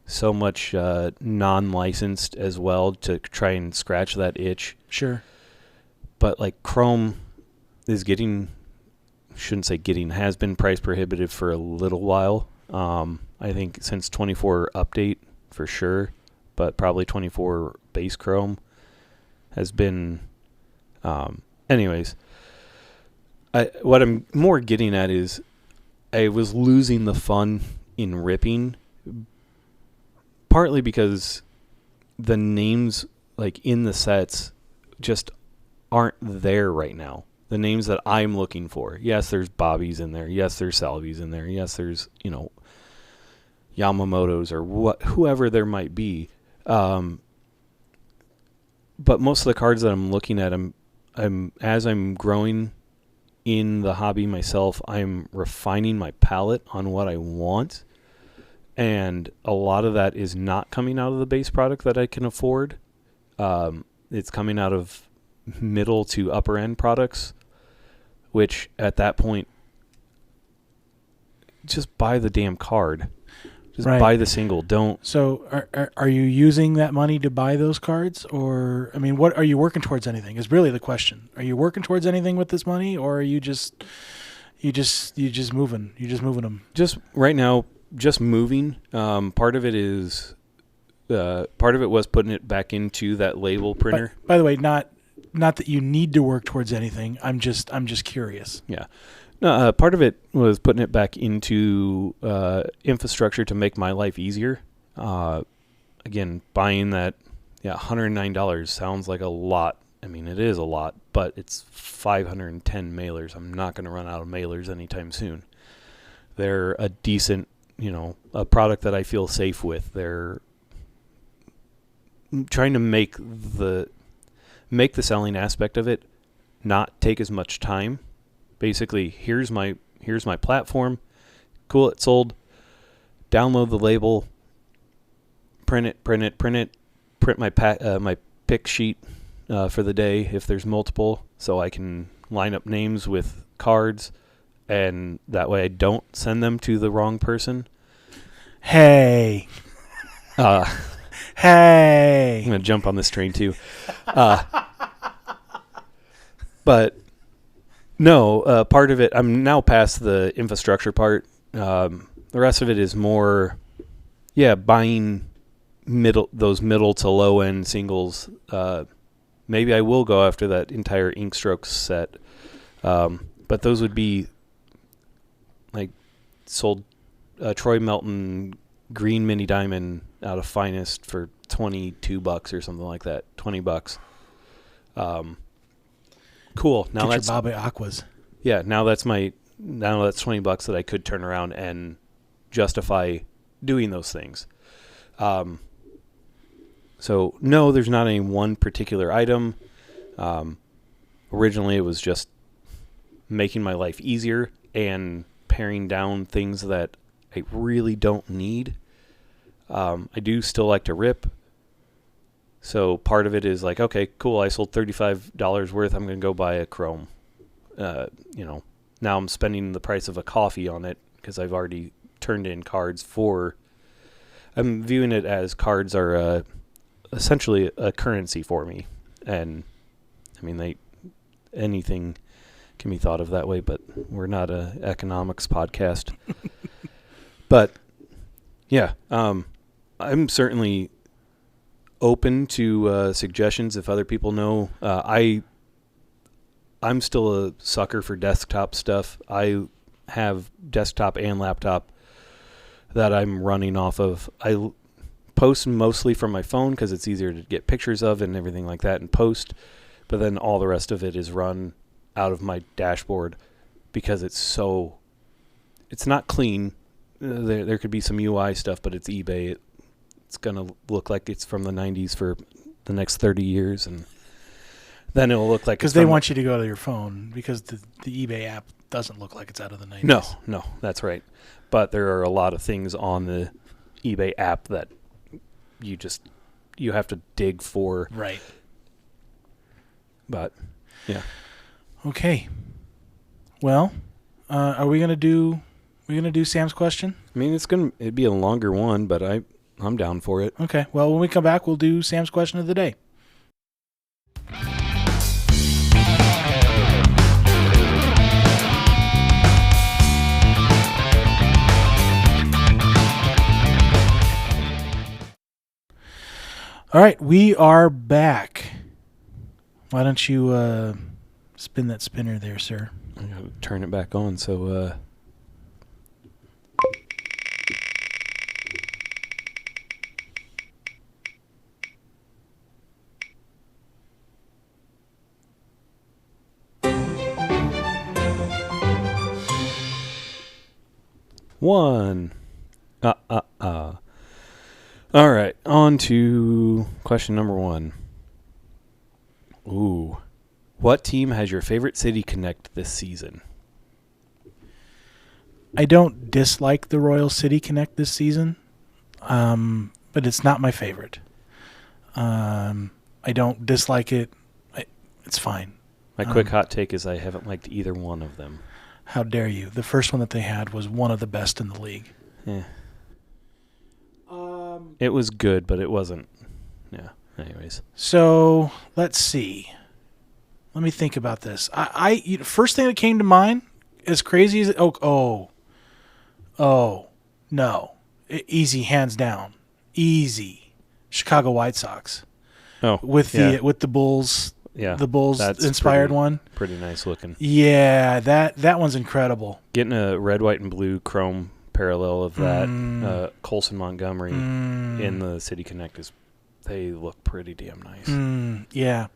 so much non-licensed as well to try and scratch that itch. Sure. But like Chrome is has been price prohibitive for a little while. I think since 24 update for sure, but probably 24 base Chrome has been, anyways. What I'm more getting at is I was losing the fun in ripping, partly because the names like in the sets just aren't there right now. The names that I'm looking for. Yes, there's Bobbies in there. Yes, there's Salvies in there. Yes, there's, Yamamoto's or whoever there might be. But most of the cards that I'm looking at, as I'm growing in the hobby myself, I'm refining my palette on what I want, and a lot of that is not coming out of the base product that I can afford. It's coming out of middle to upper end products, which at that point, just buy the damn card. Just buy the single. Don't. So are you using that money to buy those cards, or what are you working towards? Anything is really the question. Are you working towards anything with this money, or are you just moving? You're just moving them. Just right now, just moving. Part of it is, part of it was putting it back into that label printer. By the way, not that you need to work towards anything. I'm just curious. Yeah. No, part of it was putting it back into infrastructure to make my life easier. Again, buying that, $109 sounds like a lot. I mean, it is a lot, but it's 510 mailers. I'm not going to run out of mailers anytime soon. They're a decent, a product that I feel safe with. They're trying to make the selling aspect of it not take as much time. Basically, here's my platform. Cool, it's sold. Download the label. Print it. Print my my pick sheet for the day if there's multiple, so I can line up names with cards, and that way I don't send them to the wrong person. Hey. Hey. I'm gonna jump on this train too. But. No, part of it, I'm now past the infrastructure part. The rest of it is more, buying those middle to low end singles. Maybe I will go after that entire Inkstrokes set. But those would be like sold Troy Melton green mini diamond out of Finest for $22 or something like that. $20. Cool. Now that's Bobby Aquas. Yeah. Now that's $20 that I could turn around and justify doing those things. So no, there's not any one particular item. Originally, it was just making my life easier and paring down things that I really don't need. I do still like to rip. So part of it is like, okay, cool, I sold $35 worth. I'm going to go buy a Chrome. Now I'm spending the price of a coffee on it because I've already turned in cards for... I'm viewing it as cards are essentially a currency for me. And, anything can be thought of that way, but we're not an economics podcast. But, I'm certainly... open to suggestions if other people know. I'm still a sucker for desktop stuff. I have desktop and laptop that I'm running off of. I post mostly from my phone because it's easier to get pictures of and everything like that and post. But then all the rest of it is run out of my dashboard because it's not clean. There could be some UI stuff, but it's eBay. It's going to look like it's from the 90s for the next 30 years. And then it'll look like... Because they want you to go to your phone because the eBay app doesn't look like it's out of the 90s. No, that's right. But there are a lot of things on the eBay app that you have to dig for. Right. But, yeah. Okay. Well, are we gonna do Sam's question? I mean, it'd be a longer one, but I'm down for it. Okay. Well, when we come back, we'll do Sam's question of the day. All right, we are back. Why don't you spin that spinner there, sir? I gotta turn it back on, so one. All right, on to question number 1. Ooh. What team has your favorite City Connect this season? I don't dislike the Royal City Connect this season, but it's not my favorite. I don't dislike it. It's fine. My quick hot take is I haven't liked either one of them. How dare you? The first one that they had was one of the best in the league. Yeah. It was good, but it wasn't. Yeah. Anyways. So let's see. Let me think about this. First thing that came to mind, as crazy as no, easy, hands down, easy. Chicago White Sox. Oh, with the Bulls. Yeah, the Bulls inspired one. Pretty nice looking. Yeah, that one's incredible. Getting a red, white, and blue chrome parallel of that Colson Montgomery in the City Connect they look pretty damn nice. Yeah,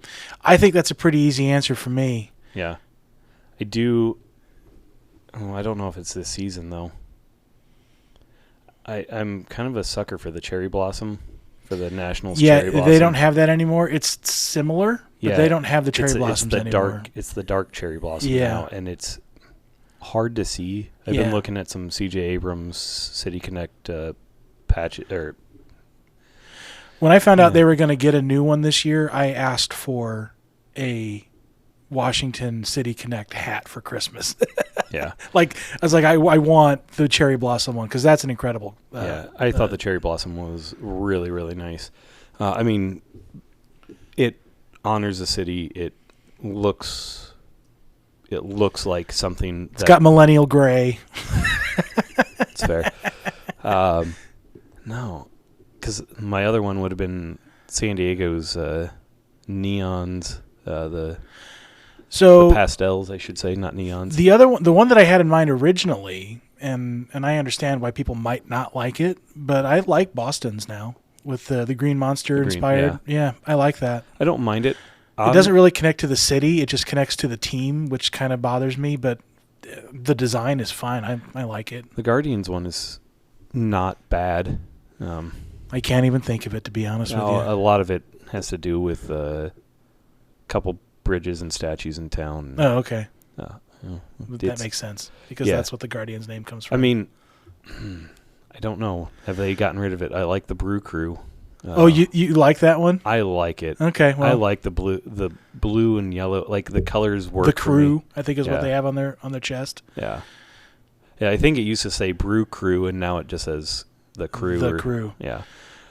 I think that's a pretty easy answer for me. Yeah, I do. Oh, I don't know if it's this season though. I'm kind of a sucker for the cherry blossom. For the Nationals cherry blossom. They don't have that anymore. It's similar, but they don't have the cherry blossoms anymore. It's the dark cherry blossom now, and it's hard to see. I've been looking at some C.J. Abrams City Connect patch. When I found out they were going to get a new one this year, I asked for a Washington City Connect hat for Christmas. Yeah. I was like, I want the cherry blossom one because that's an incredible. I thought the cherry blossom was really, really nice. I mean, it honors the city. It looks like something. It's got millennial gray. It's fair. No, because my other one would have been San Diego's neons. The pastels, I should say, not neons. The other one, the one that I had in mind originally, and I understand why people might not like it, but I like Boston's now with the Green Monster inspired. Yeah, I like that. I don't mind it. It doesn't really connect to the city; it just connects to the team, which kind of bothers me. But the design is fine. I like it. The Guardians one is not bad. I can't even think of it, to be honest with you. A lot of it has to do with a couple bridges and statues in town. Oh, okay. That makes sense because that's what the Guardian's name comes from. I mean, I don't know. Have they gotten rid of it? I like the Brew Crew. You like that one? I like it. Okay, well, I like the blue and yellow. Like the colors work. The Crew, I think, is what they have on their chest. Yeah, I think it used to say Brew Crew, and now it just says the Crew. The Crew. Yeah.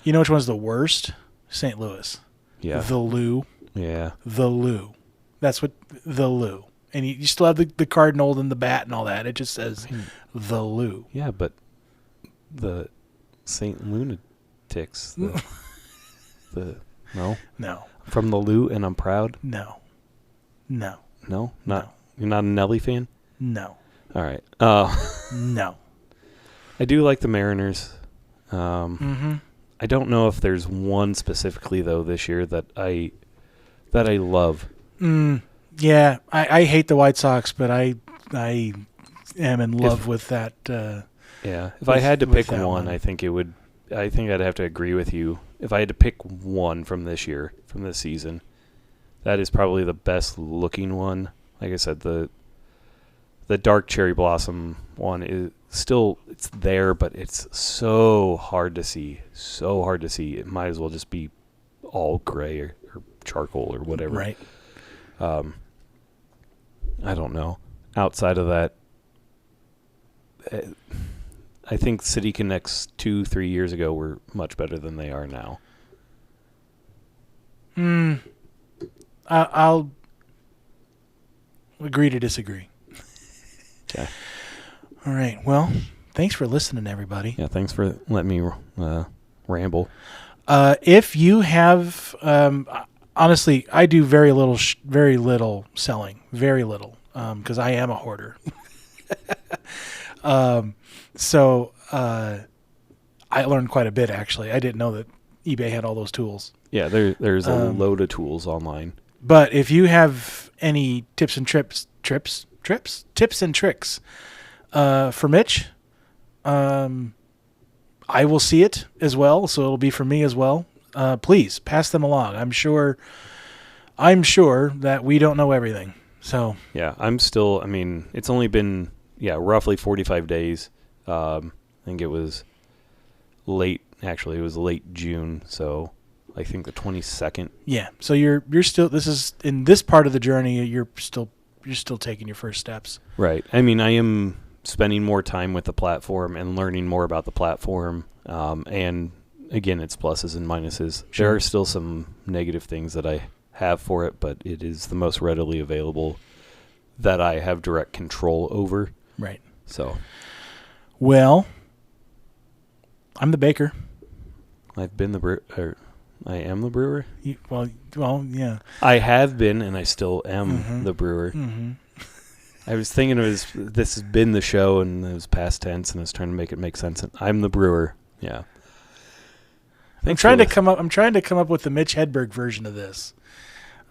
You know which one's the worst? St. Louis. Yeah. The Lou. Yeah. The Lou. That's what the Lou. And you still have the cardinal and the bat and all that. It just says the Lou. Yeah, but the St. Lunatics. No. From the Lou, and I'm proud. No. You're not a Nelly fan. No. All right. No. I do like the Mariners. Mm-hmm. I don't know if there's one specifically though this year that I love. Yeah, I hate the White Sox, but I am in love with that. Yeah, if I had to pick that one, one. I think I'd have to agree with you. If I had to pick one from this year, from this season, that is probably the best looking one. Like I said, the dark cherry blossom one is still, it's there, but it's so hard to see. So hard to see. It might as well just be all gray or charcoal or whatever. Right. I don't know. Outside of that, I think City Connects 2-3 years ago were much better than they are now. I'll agree to disagree. Okay. All right. Well, thanks for listening, everybody. Yeah, thanks for letting me ramble. If you have, honestly, I do very little selling, very little, because I am a hoarder. So I learned quite a bit, actually. I didn't know that eBay had all those tools. Yeah, there's a load of tools online. But if you have any tips and tricks for Mitch, I will see it as well, so it'll be for me as well. Please pass them along. I'm sure that we don't know everything. So Yeah, it's only been roughly 45 days. I think it was late June, so I think the 22nd. yeah, so you're still, this is in this part of the journey, you're still taking your first steps. Right. I mean, I am spending more time with the platform and learning more about the platform. And again, it's pluses and minuses. Sure. There are still some negative things that I have for it, but it is the most readily available that I have direct control over. Right. So, Well, I'm the baker. I've been the brewer. I am the brewer. Well, yeah. I have been, and I still am the brewer. Mm-hmm. I was thinking this has been the show, and it was past tense, and I was trying to make sense. And I'm the brewer. Yeah. I'm trying to come up with the Mitch Hedberg version of this.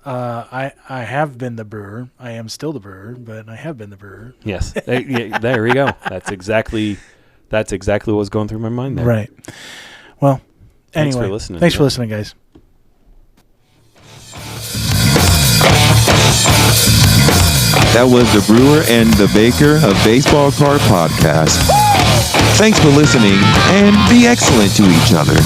I have been the brewer. I am still the brewer, but I have been the brewer. Yes. There we go. That's exactly what was going through my mind there. Right. Well, Thanks anyway, for listening. Thanks for listening, guys. That was the Brewer and the Baker of Baseball Card Podcast. Thanks for listening, and be excellent to each other.